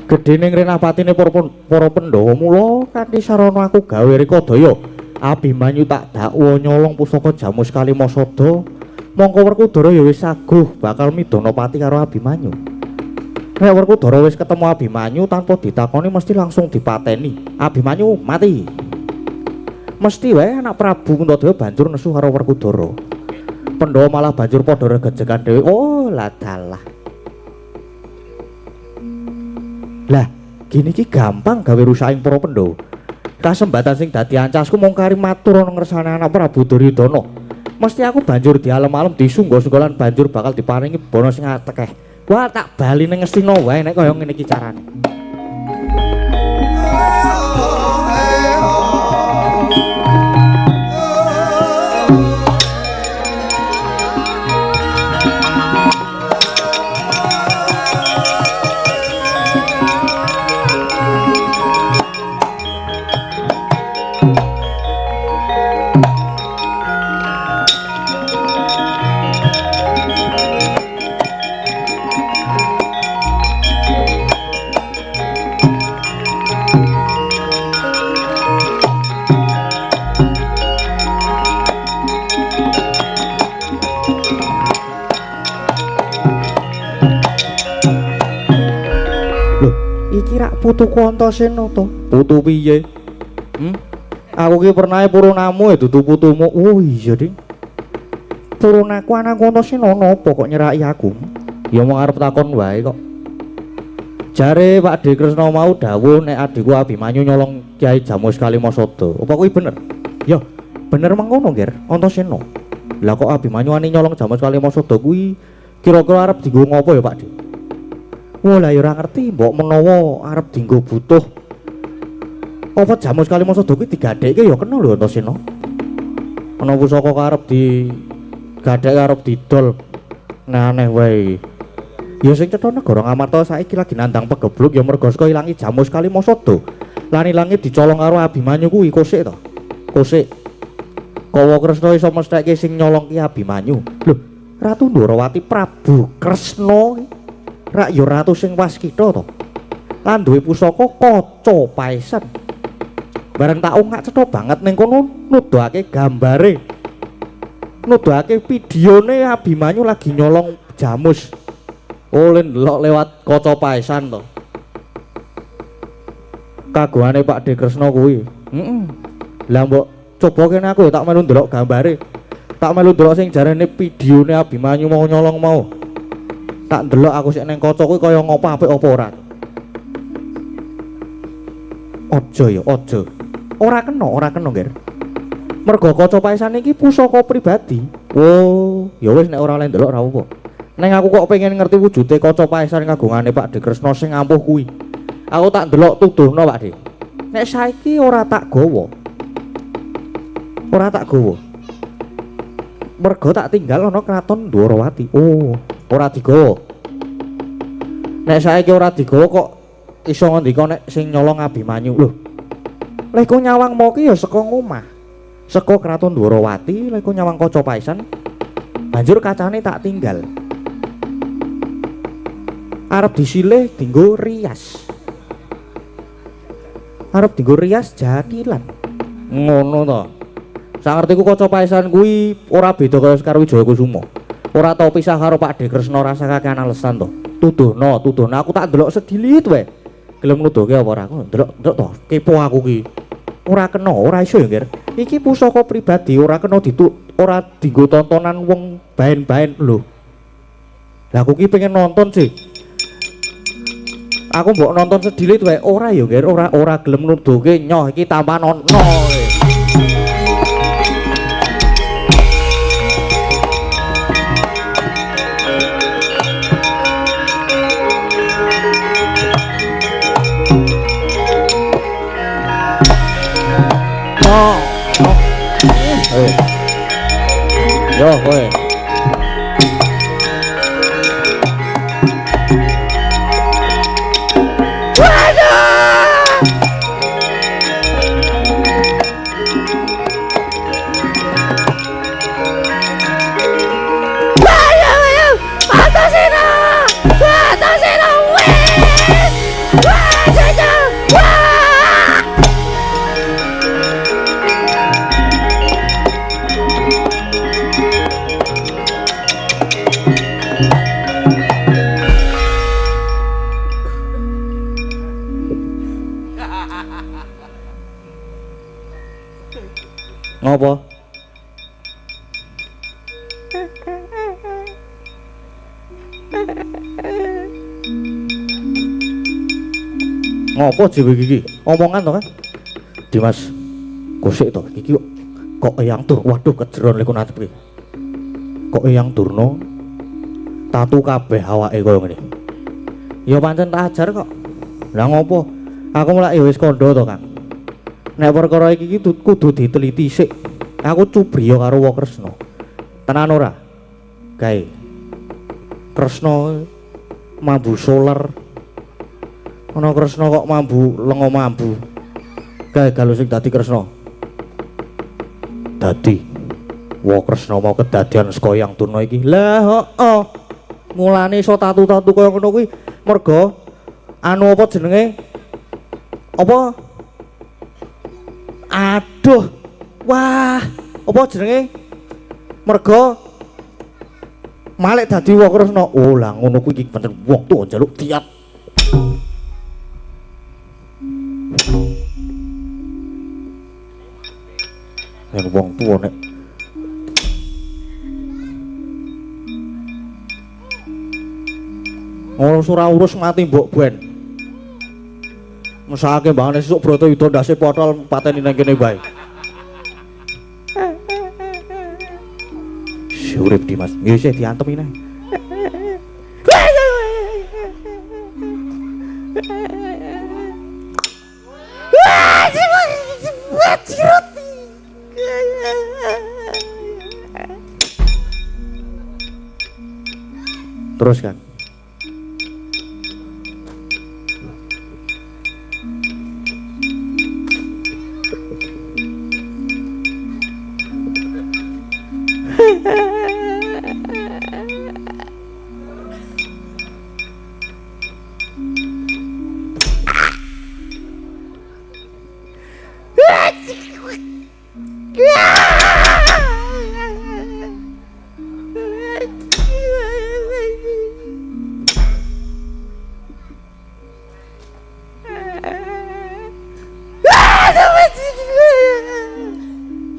Gedhening renapatine para Pandhawa mula kanthi sarana aku gawe rekadaya Abimanyu tak dakwa nyolong pusaka Jamus Kalimasada. Mongko Werkudara ya wis saguh bakal midana pati karo Abimanyu. Nek Werkudara wis ketemu Abimanyu tanpa ditakoni mesti langsung dipateni. Abimanyu mati. Mesti wae anak Prabu Kuntadewa banjur nesu karo Werkudara. Pandhawa malah banjur padha regejegan dhewe. Lah dalah. Lah, gini ki gampang gawe rusaking para Pandhawa. Kasembatan sing dadi ancasku mung kari matur ana ngersane anak Prabu Duryudana. Mesti aku banjur dialem-alem disungga-sunggolan banjur bakal diparingi bana sing akeh. Wah, tak bali ning Ngastina wae nek kaya ngene iki carane. Putuku Antasena to. Putu piye? Aku ki pernah Puranamu dudu putumu. Oh iya, Ding. Puranaku anakku Antasena napa kok nyeraki aku? Ya mung arep takon wae kok. Jare Pak De Kresna mau dawuh nek adikku Abimanyu nyolong Kyai Jamus Kalimasada. Apa kuwi bener? Ya, bener mangkono, Nger. Antasena. Lah kok Abimanyu ani nyolong Jamus Kalimasada kuwi kira-kira arep dienggo ngopo ya, Pak De? Wah, lah ya ora ngerti, mbok menawa arep dienggo butuh apa Jamus Kalimasada kuwi digadhekke ya kena lho Antasena. Ana pusaka arep digadhek arep didol. Nah aneh wae. Ya sing cetha negara Ngamarta saiki lagi nandang pegebluk ya merga saka ilangi Jamus Kalimasada. Lan ilange dicolong karo Abimanyu kuwi kosik to. Kosik. Kawa Kresna iso mestheke sing nyolong ki Abimanyu. Lho, Ratu Ndwarawati Prabu Kresna rak ya ratu sing waskita to. Lan duwe pusaka kaca paesan. Bareng tak ungak cetha banget ning kono nuduhake gambare. Nuduhake videone Abimanyu lagi nyolong Jamus. Oleh ndelok lewat kaca paesan to. Kagungane Pak De Kresna kuwi. Lah mbok coba kene aku tak melu ndelok gambare. Tak melu ndelok sing jarene videone Abimanyu mau nyolong mau. Tak ndelok aku sik neng kaca kuwi kaya ngopo apik apa ora. Aja ya, aja. Ora kena, Nger. Mergo kaca paesan iki pusaka pribadi. Oh, ya wis nek ora oleh ndelok ora apa. Neng aku kok pengen ngerti wujude kaca paesan kagungane Pak De Kresna sing ampuh kuwi. Aku tak ndelok tuduhno, Pak De. Nek saiki ora tak gawa. Ora tak gawa. Mergo tak tinggal ana kraton Dwarawati. Oh, ora digawa. Nek saiki ora digawa kok iso ngendika nek sing nyolong Abimanyu. Lho. Lek kok nyawang mau ki ya saka ngomah. Saka kraton Dwarawati, lek kok nyawang Kaca Paisan. Banjur kacane tak tinggal. Arep disilih dienggo rias. Arep dienggo rias jadilan. Ngono to. Sangertiku Kaca Paisan kuwi ora beda karo Wijaya Kusuma. Ora tau pisah karo Pak De Kresna rasa kakean alesan to. Tuduhno aku tak ndelok sedilit wae. Gelem nuduhke apa ora? Aku ndelok to. Kepo aku ki. Ora kena, ora iso ya, Nger. Iki pusaka pribadi ora kena ora dienggo tontonan wong baen-baen lho. Lah aku ki pengen nonton sih. Aku mbok nonton sedilit wae ora ya, Nger. Ora gelem nuduhke nyoh iki tanpa nonton. Yo, kowe. Ngopo? Ngopo jiwe iki? Omongan to kan? Dimas. Gosek to iki kok Eyang Tur. Waduh kejeron lek natep iki. Kok Eyang Durna tatu kabeh awake koyo ngene. Ya pancen tak ajar kok. Lah ngopo? Aku mulak ya wis kandha to, Kang. Nek perkara iki kudu diteliti sik. Aku cubriya karo Wa Kresna. Tenan ora? Gae. Kresna mambu solar. Ana Kresna kok mambu lenga mambu. Gae galu sing dadi Kresna. Dadi Wa Kresna mau kedadian saka Eyang Durna iki. Lah heeh. Mulane iso tatu-tatu kaya ngono kuwi merga anu apa jenenge? Apa? Aduh, wah, apa jenenge? Merga Malik dadi Wa Kresna. Oh lah ngono kuwi iki pancen wong tuwa njaluk diat. Yen wong tuwa nek ora urus mati mbok ben. Mesake mbangane sesuk Bratayuda ndase potol pateni nang kene bae. Si urip Dimas, nggih sih diantem ini. Terus kan.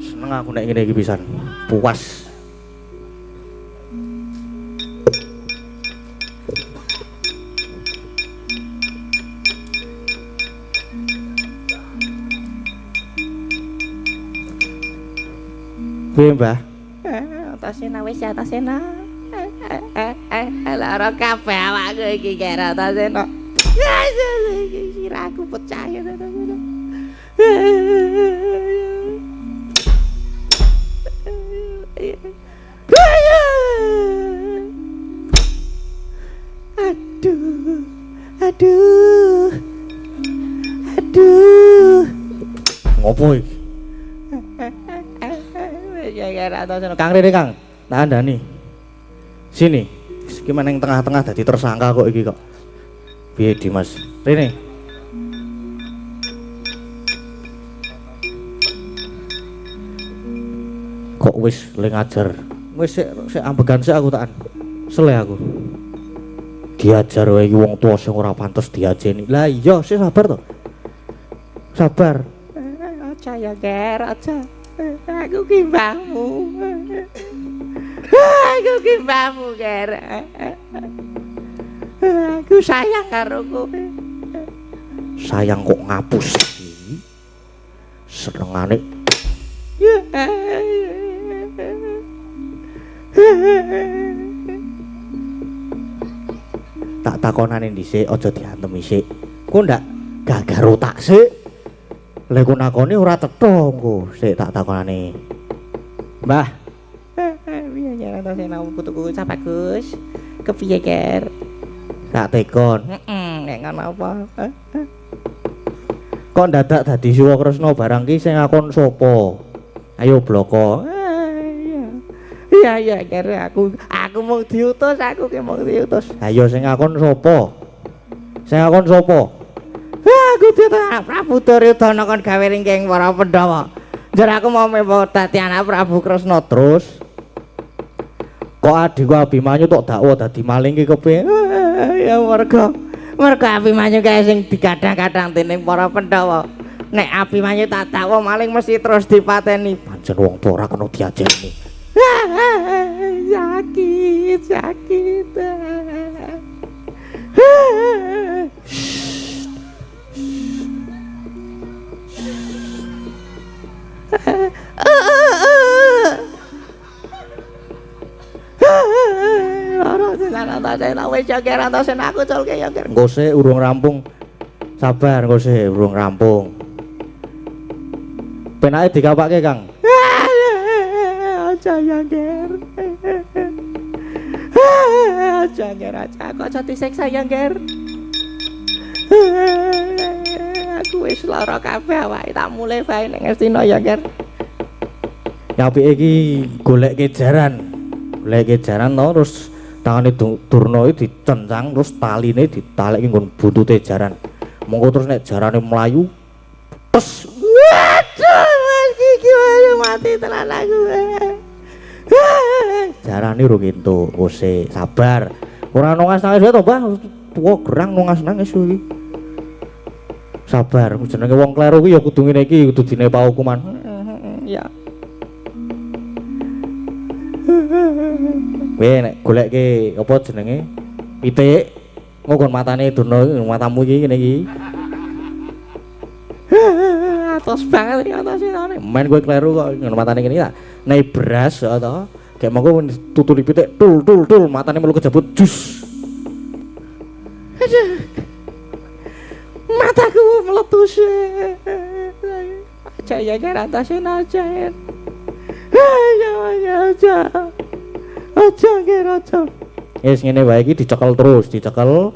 Seneng aku nek ngene iki pisan. Puas. Piye, Mbah? Tasena wis ya tasena. Lara kabeh awakku iki kira tasena. Siraku pecah ya tasena. Aduh, aduh, aduh. Ngopo iki? Ya kira atau sono. Kang Rene Kang, tak andani. Sini. Iki meneng tengah-tengah dadi tersangka kok iki kok. Piye Dimas? Rene. Kok wis le ngajar. Wis sik ambegan sik aku takan. Sele aku. Diajar wae iki wong tuwa sing ora pantes diajeni. Lah iya, sik sabar to. Sabar. Aja ya ger, aja. Aku ki mbahmu. Aku ki mbahmu ger. Aku sayang karo kowe. Sayang kok ngapus iki. Senengane tak takonane dhisik aja diantem isik. Ku ndak gagar otak sik. Lek ku nakoni ora cetha engko. Sik tak takonane. Mbah, Piye ya ta sing nang putuku sapa Gus? Kepiye ger? tak tekon. Nek ngono apa? Kok dadak dadi Siwa Kresna barang ki sing ngakon sapa? Ayo bloko. Iya ger aku mung diutus, aku ki mung diutus. Ayo sing ngakon sapa? Sing ngakon sapa? Aku diutus Prabu Duryudana kon gawe ringking para Pandhawa. Jar aku mau mepo dadi anak Prabu Kresna Terus kok adikku Abimanyu tok dakwa dadi maling ki kepiye? ya mergo Abimanyu kae sing digadang-gadang dening para Pandhawa. Nek Abimanyu tak dakwa maling mesti terus dipateni. Pancen wong tuwa ora kena diajeni. Sakit. Engko sik urung rampung. Sabar engko sik urung rampung. Penake dikapake, Kang. Aja ya ger. Aja ger aja kok aja disiksa ya ger. Aku wis lara kabeh awake tak mulai bae ning Astina ya ger. Apike iki goleke jaran. Goleke jaran to terus tangane Durna iki dicencang terus taline ditalekke nggon buntute jaran. Monggo terus nek jarane mlayu tes. Waduh, iki mati tenan aku. Jarane ro kentuk, wis sabar. Ora nangis-nangis wae to, Mbah. Tuwa gerang nangis-nangis iki. Sabar, jenenge wong kleru ki ya kudu ngene iki, kudu dinepa hukuman. Ya. Kowe nek goleke apa jenenge? Pitik. Nggon matane Durna iki, matamu iki ngene iki. Atos banget ya atos ini. Men kowe kleru kok nggon matane kene tak. Nek beras ya to. Kayak monggo tutuli pitik tul matane melu kejabut jus. Aduh. Mataku meletus. Aja ya ger atasin aja. Aja ger aja. Wis ngene wae iki dicekel terus, dicekel.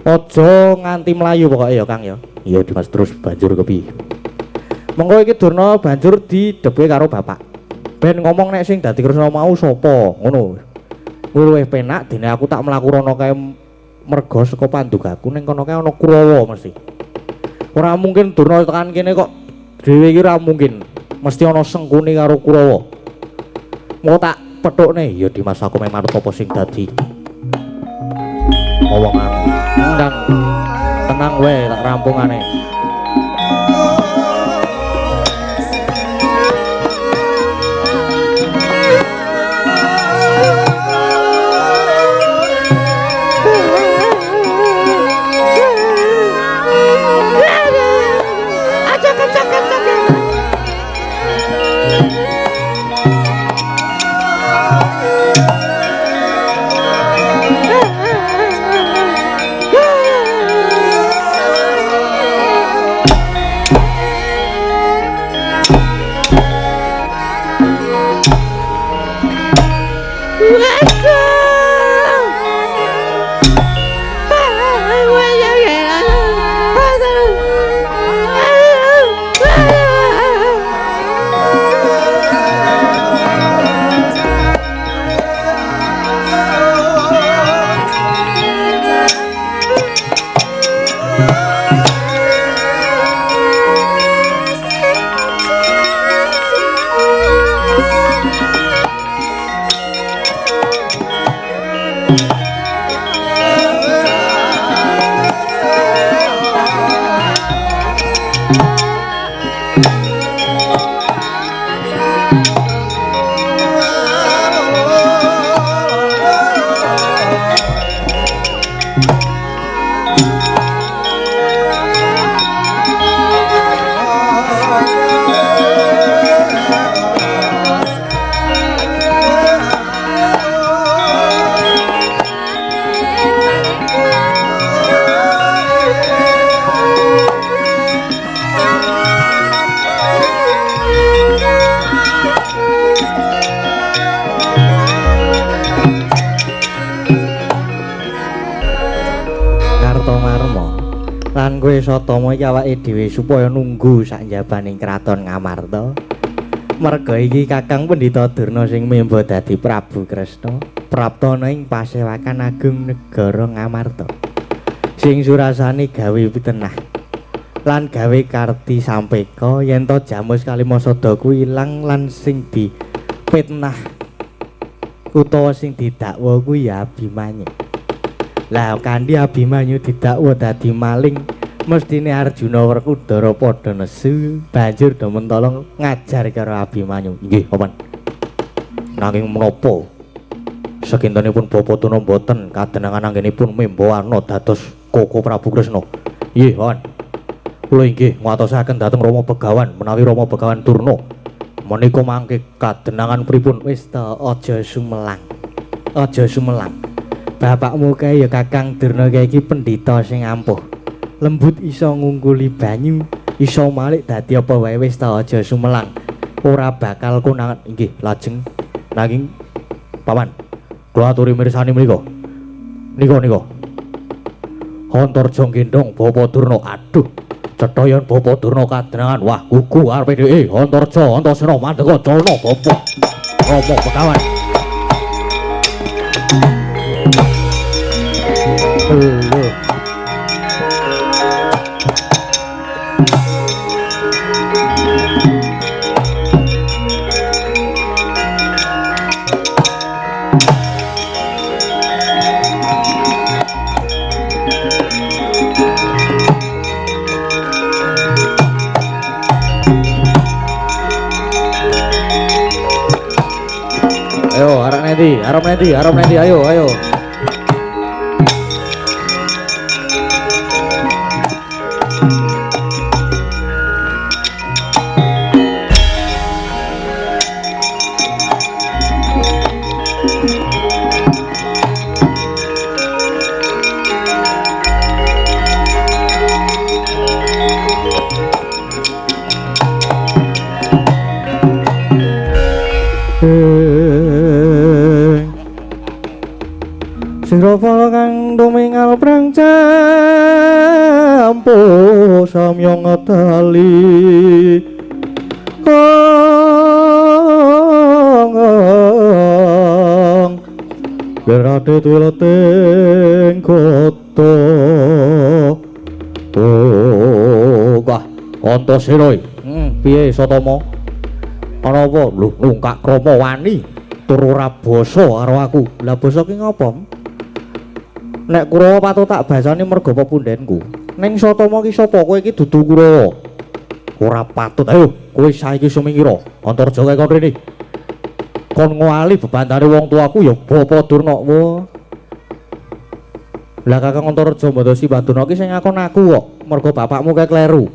Aja nganti mlayu pokoke ya Kang ya. Iya Dimas terus banjur kepi. Monggo iki Durna banjur didhepe karo bapak. Ben ngomong nek sing dadi Kresna mau sapa, ngono. Luwih penak dene aku tak mlaku rono kae merga saka pandugaku ning kono kae ana Kurawa mesti. Ora mungkin Durna tekan kene kok dhewe iki ora mungkin. Mesti ana sengkune karo Kurawa. Mau tak petukne ya Dimas aku memang apa sing dadi omongan. Ndang tenang wae tak rampungane. Lan kowe Satama iki awake dhewe supaya nunggu sak njabaning kraton Ngamarta. Merga iki Kakang Pendhita Durna sing memba dadi Prabu Kresna, praptana ing Pasewakan Agung Negara Ngamarta. Sing surasane gawe pitenah. Lan gawe karti sampeka yen to Jamus Kalimasada kuwi ilang lan sing dipitnah utawa sing didakwa kuwi ya Abimanyu. Lah kanthi Abimanyu didakwa dadi maling, mestine Arjuna Werkudara padha nesu banjur do mentolong ngajar karo Abimanyu. Nggih, paman. Nanging menapa sakintenipun Bapa Tuna mboten kadenangan anggenipun membawana dados Koko Prabu Kresna. Nggih, paman. Kula inggih ngatosaken dhateng Rama Begawan menawi Rama Begawan Durna menika mangke kadenangan pripun? Wis ta, aja sumelang. Aja sumelang. Bapakmu kae ya Kakang Durna kae iki pendhita sing ampuh. Lembut iso ngungkuli banyu, iso malik dadi apa wae. Wis ta aja sumelang. Ora bakal konangan. Inggih, lajeng nanging paman, kula aturi mirsani mriku. Nika. Antarja gendong Bapa Durna. Aduh, cethayan Bapa Durna kadenangan. Wah, gugu arepe dhewe. Antarja Antasena mandheka Cana Bapa Rama Begawan. Ayo, arep nanti, ayo. Sirapala kang tumingal prang campo samya ngadali kang berade tuleteng kota kah Antasena piye Satama ana apa lho nungkak krama wani tur ora basa karo aku. Lah basa ki ngopo? Nek Kurawa patut tak basani merga pepundhenku. Ning Satama ki sapa? Kowe iki dudu Kurawa. Ora patut. Ayo, kowe saiki sumingira. Antarja kae kon rene. Kon ngoali bebantare wong tuaku ya Bapa Durna. Lah Kakang Antarja Mbadasi Badurna ki sing ngakon aku kok. Merga bapakmu kae kleru.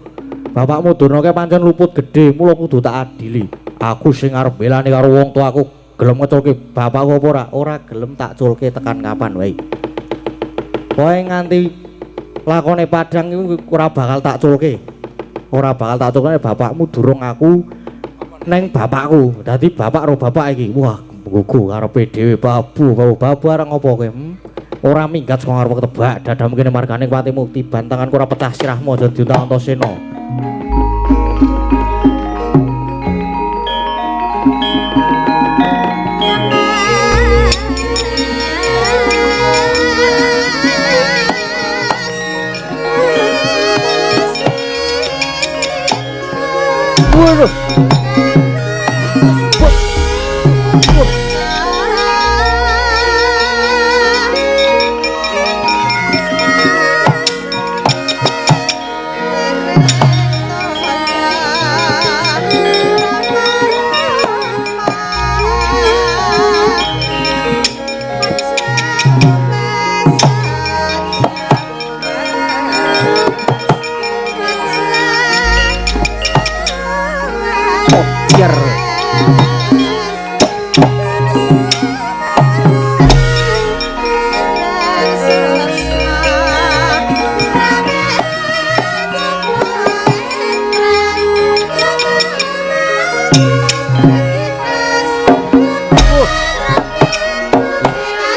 Bapakmu Durna kae pancen luput gedhe, mula kudu tak adili. Aku sing arep belani karo wong tuaku. Gelem ngeculke bapakku apa ora? Ora gelem tak culke tekan kapan wae. Kowe nganti lakone padang iku ora bakal tak culke. Ora bakal tak culke bapakmu durung aku neng bapakku. Dadi bapak karo bapak iki. Wah, gugu karepe dhewe babu areng apa kowe? Ora minggat saka ngarep ketebak. Dadam kene margane Pati Mukti bantanganku ora pecah sirahmu aja diunta Antasena. Waduh. Biar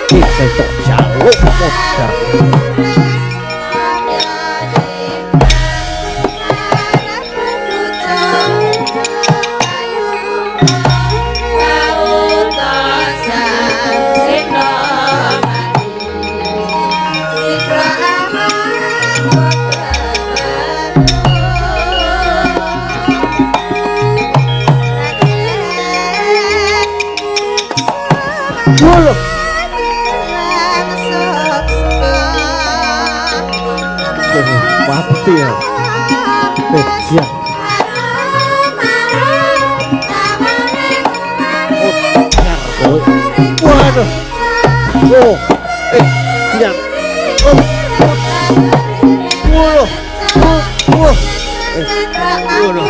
kita tok jaluk modar. Waduh. Mati ya. Siap. Waduh. Oh. Siap. Oh. Waduh.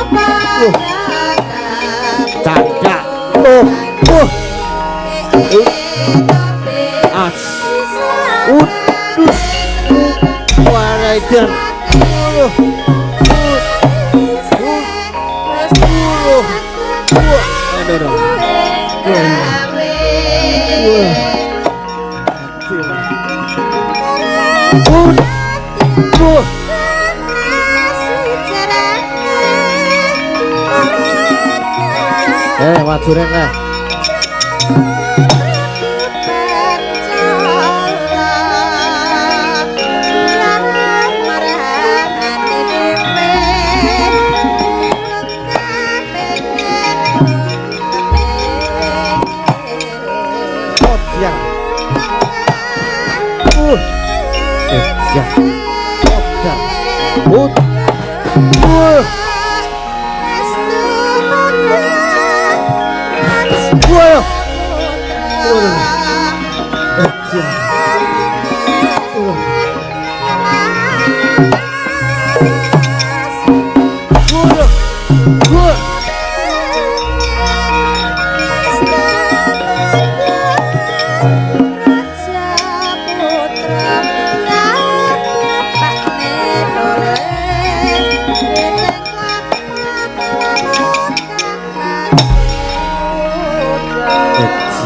Waduh. Caca. As. Udus. Waraidan. Majurin lah.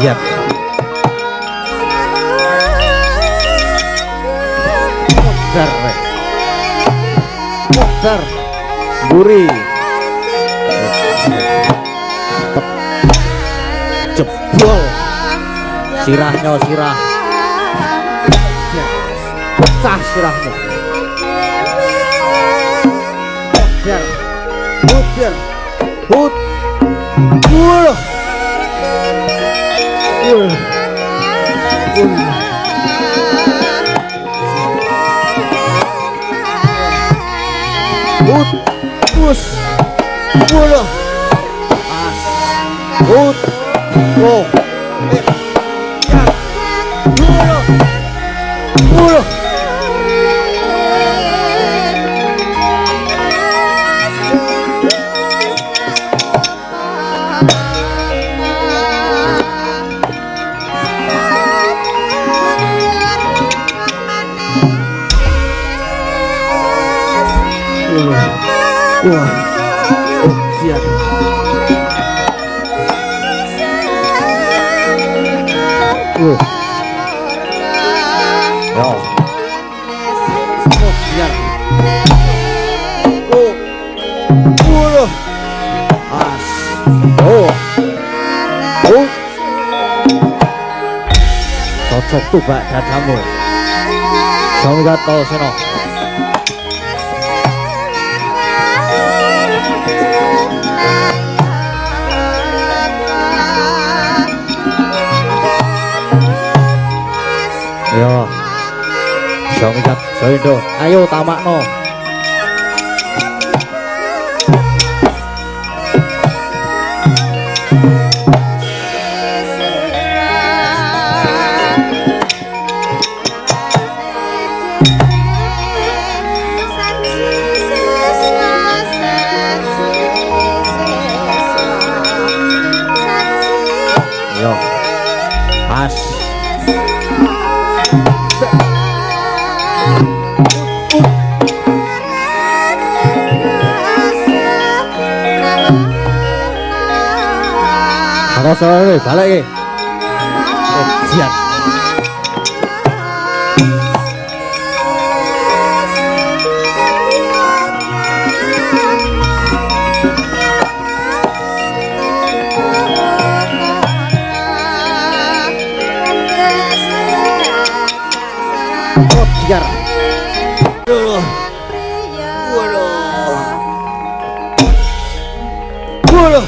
Siap. Modar buri jebol sirahnya sirah pecah sirahnya modar Bus, bodoh, as, bodoh, bodoh, bodoh. Wah, siap. Yo. Siap. As. Cocok tuh Mbak dadamu. Sami gato seno. Aja mikat Jaindo. Ayo tamakno. Yo. As. Aku sore balik iki. Jiat. Oh, biar. Waduh. Waduh.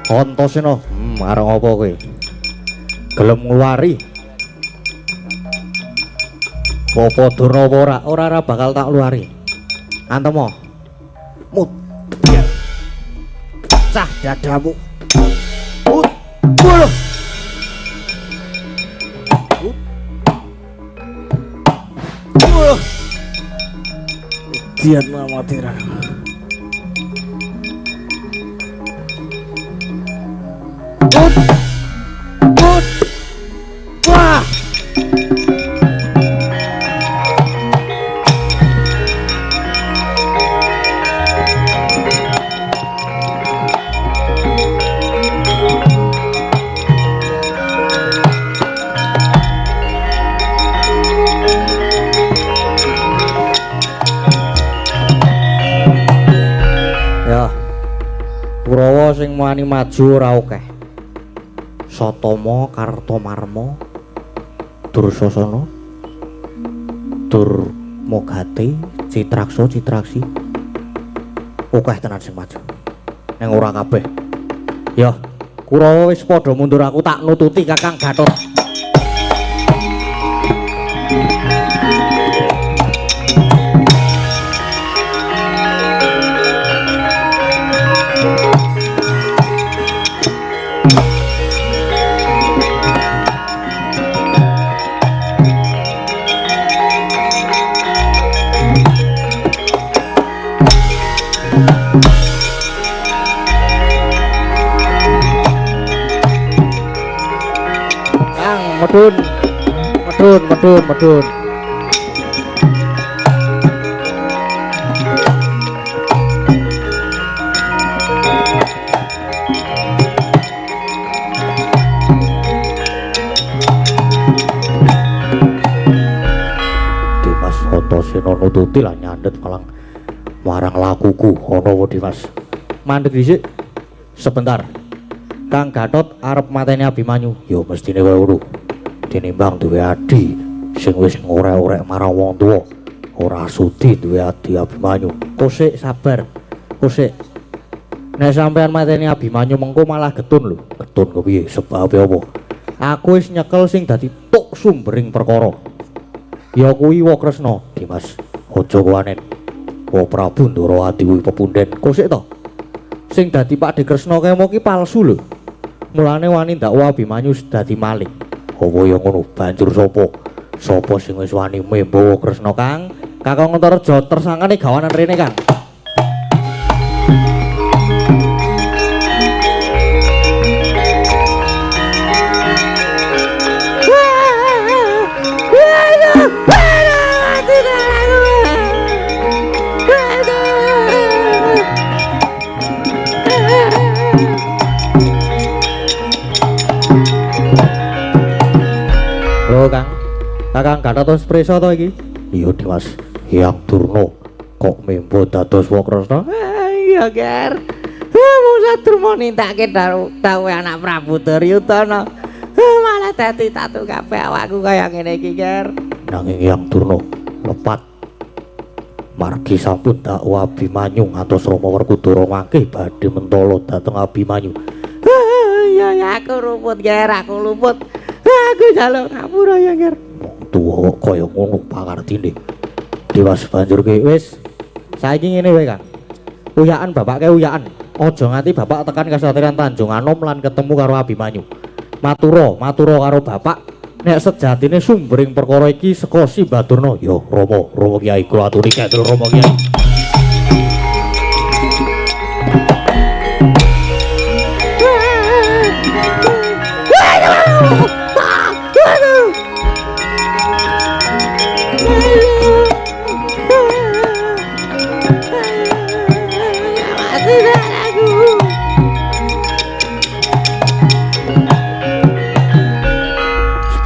Antasena, arep apa kowe? Gelem ngluwari. Apa durna apa ora bakal tak luari. Antemo. Mut. Cah dadamu. Mut. Waduh. Waduh. Dian mati ra. Good. Wah. Ya. Kurawa sing wani maju ora akeh. Satama Kartomarma Dursasana Durmagati Citraksa Citraksi akeh tenan sing maju ning ora kabeh ya Kurawa wis padha mundur aku tak nututi Kakang Gatot. Medun. Dimas Antasena nututi lah nyandet malang marang lakuku ana wae Dimas. Mandeg dhisik. Sebentar. Kang Gatot arep mateni Abimanyu. Ya mestine kowe ngono. Tinimbang duwe adi sing wis ngorek-orek marang wong tuwa ora sudi duwe adi Abimanyu. Kosik sabar. Kosik. Nek sampean mateni Abimanyu mengko malah getun lho. Getun kepiye? Sebab apa? Aku wis nyekel sing dadi tuk sumbering perkara. Ya kuwi wa Kresna, Dimas. Aja kuwanen. Wa Prabu Ndarawati kuwi pepunden. Kosik to? Sing dadi Pakde Kresna kemo ki palsu lho. Mulane wani ndakwa Abimanyu dadi maling. Apa ya ngono? Banjur sapa? Sapa sing wis wani membawa Kresna, Kang? Kakang Antareja tersangkane gawanan rene, Kang. Kang, Kakang Gatot prisa to iki? Iya, Dimas. Hyang Durna kok membo dados Wakresna? Iya, Ger. Mung Sadurma nindakake dawuh anak Prabu Duryudana. Malah dadi tatu kabeh awakku kaya ngene iki, Ger. Nanging Hyang Durna lepat margi sampun dakwa Abimanyu ngantos Rama Werkudara mangke badhe mentala dhateng Abimanyu. Ya aku luput, Ger, aku luput. Aku jaluk ngapura ya, Ger. Wong tuwa kok kaya ngono pangartine. Diwas banjur ki wis saiki ngene wae, Kang. Uyakan bapake uyakan. Aja nganti bapak tekan kesatrian Tanjung Anom lan ketemu karo Abimanyu. Matura karo bapak nek sejatine sumbering perkara iki saka Simbadurna. Ya Rama Kyai kula aturi kidul Rama Kyai.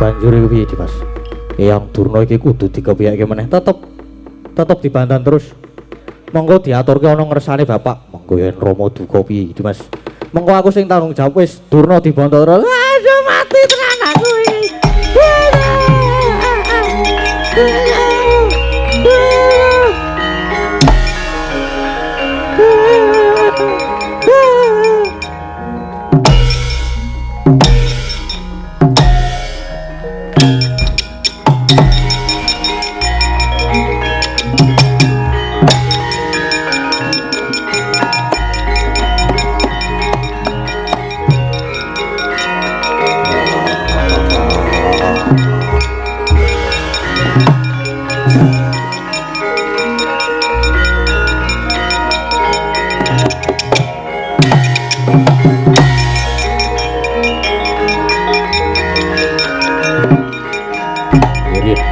Banjur iki piye, Dimas? Hyang Durna iki kudu dikepiyake meneh tetep dibantan terus. Monggo diaturke ana ngersane bapak. Monggo yen Rama duka piye, Dimas? Monggo aku sing tanggung jawab wis Durna dibantu terus. Aduh mati tenan aku iki.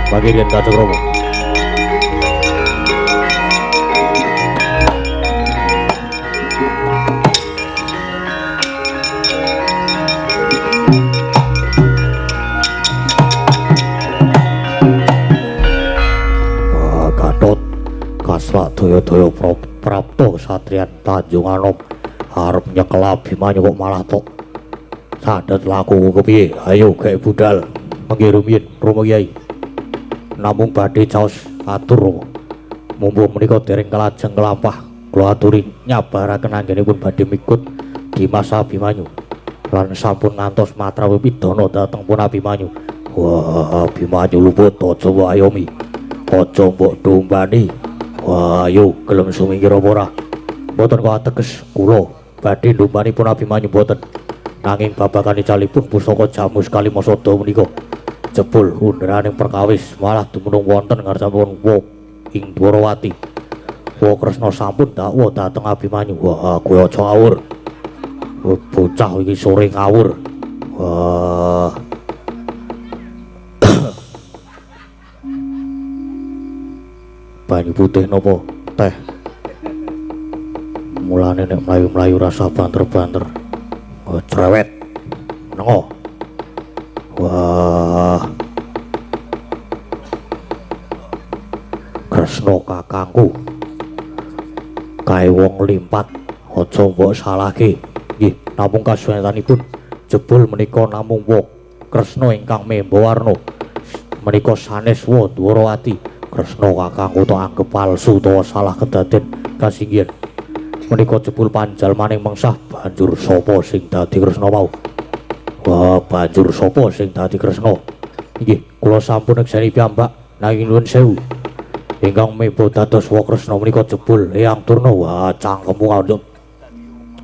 Bagirian Kanjeng Rama. Gatot kasrak daya-daya prapta satriyan Tanjung Anom arep nyekel Abimanyu kok malah tok sadhet laku kepiye. Ayo gawe budal mengki rumiyin Rama Kyai. Namung badhe caos atur Rama. Mumpung menika dereng kelajeng kelampah kula aturi nyabaraken anggenipun badhe mikut Dimas Abimanyu lan sampun ngantos matrawi pidana dhateng pun Abimanyu. Wah, Abimanyu luput aja wayomi. Aja mbok dombani. Wah, ayo gelem sumingkir apa ora? Mboten kok ateges kula badhe ndombani pun Abimanyu mboten. Nanging babakane calipun pusaka jamu sekali masa dawa menika jebul underaning perkawis malah dumunung wonten ngarsanipun wong ing Dwarawati. Wakresna sampun dakwa dhateng Abimanyu. Wah, kowe aja ngawur. Bocah iki sore ngawur. Wah. Banyu putih napa teh? Mulane nek mlayu-mlayu rasa banter-banter. Oh, cerewet. Nengo. Wah. Kresna kakangku. Kae wong limpat, aja mbok salahke. Nggih, namung kasuwentanipun jebul menika namung wong Kresna ingkang memba warna. Menika sanes wa Dwarawati. Kresna kakangku tok anggep palsu utawa salah kedaden kasinggihan. Menika jebul panjalmaning mengsah banjur sapa sing dadi Kresna mau? Wah, banjur sapa sing dadi Kresna? Nggih, kula sampun nekseni piyambak nanging nuwun sewu. Ingkang memba dados Wakresna menika jebul Hyang Durna. Wah, cangkemmu kandhut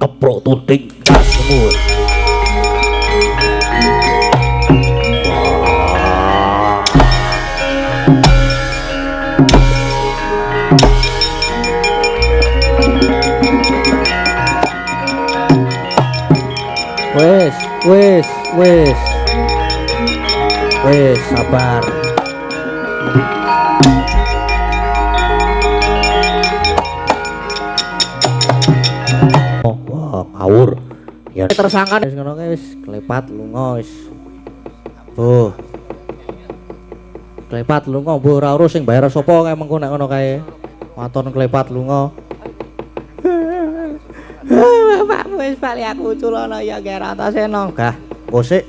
keprok tunting kasmu. Wes, sabar. Wah, ngawur. Ya Tersangka wis ngono kae wis klepat lunga wis. Oh. Klepat lunga mbok ora urus sing bayar sapa kae mengko nek ngono kae. Waton klepat lunga. Bapakmu wis bali aku culana ya kira Antasena. Gah, ngosik.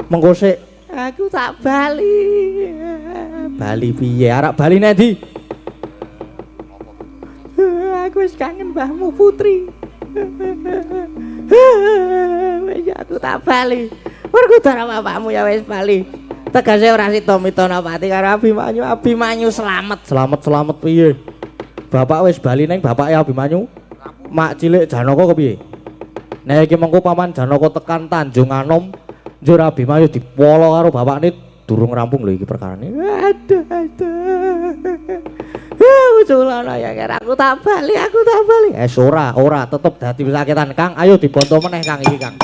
Mengkosik. Aku tak bali. Bali piye? Arek bali nek ndi? Aku wis kangen mbahmu Putri. Wis aku tak bali. Mergo dara bapakmu ya wis bali. Tegese ora sida mitonopati karo Abimanyu. Abimanyu slamet. Slamet piye? Bapak wis bali ning bapake Abimanyu. Mak cilik Janaka kepiye? Nek iki mengko paman Janaka tekan Tanjung Anom, njur Abimanyu dipolo karo bapakne durung rampung lho iki perkarane. Aduh. Culana ya kira aku tak bali. Ora, tetep dadi pesakitan Kang. Ayo dibantu meneh Kang iki Kang.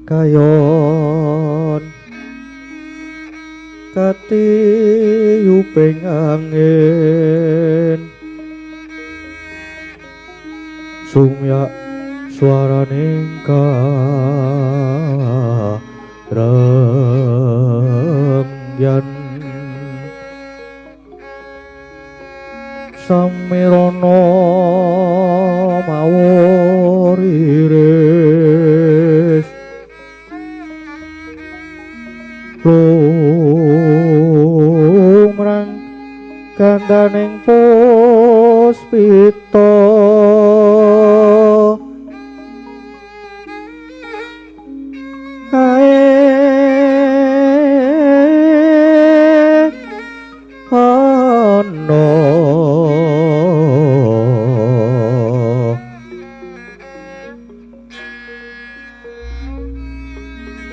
Kayon katiyuping angin sumyak swaraning karengyan samirana mawuriris lumrang kandaning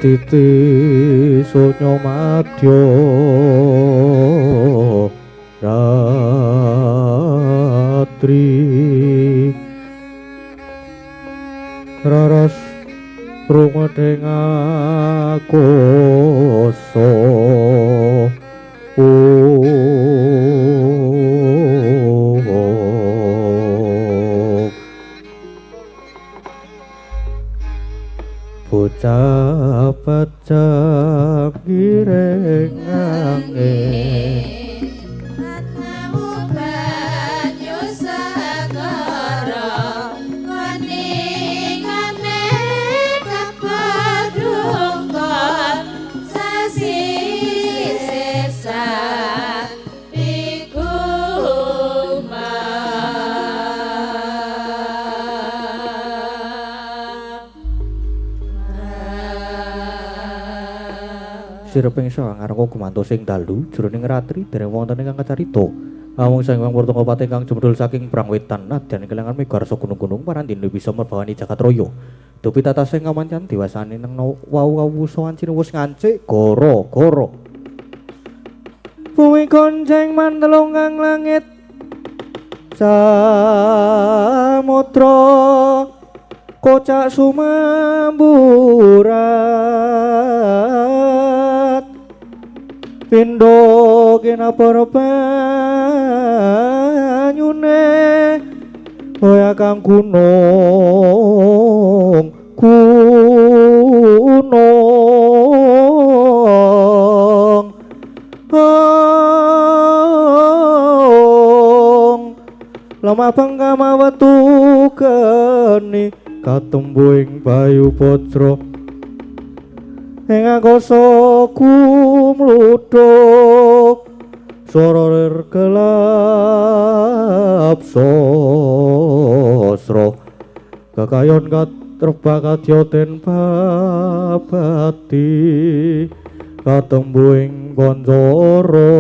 titi sunyo madya ratri raras rumedeng akoso bocah pacak gireng angin sireping sangarengka gumantos ing dalu jroning ratri dereng wonten ingkang kacarita amung sang Hyang Portongopati kang jemdul saking perang wetan nadyan kelangan migarsa gunung-gunung parandene bisa merbawani jagat raya dupi tatasing kamancan diwasani nang wau-wau sowan wis ngancik goro-goro bumi gonceng mantelung kang langit samudra kocak sumamburat pindho kinapara banyune hoya kang gunung lemah pengkama wetu geni katembu ing bayu patra ing angkasa kumluduk swara lir gelap sasra kakayon katrebak kadya den babati katembu ing kancara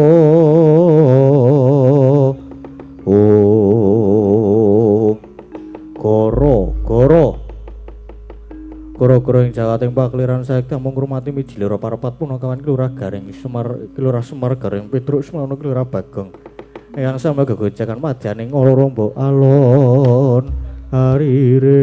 Goro-goro ing Jawating Pakliran Sekti mung ngurmati miji loro parapat punakawan Kelurah Garing Semar Kelurah Semar Garing Petruk Semono Kelurah Bagong ingkang sami gegojakan madyaning ora rombo alon harire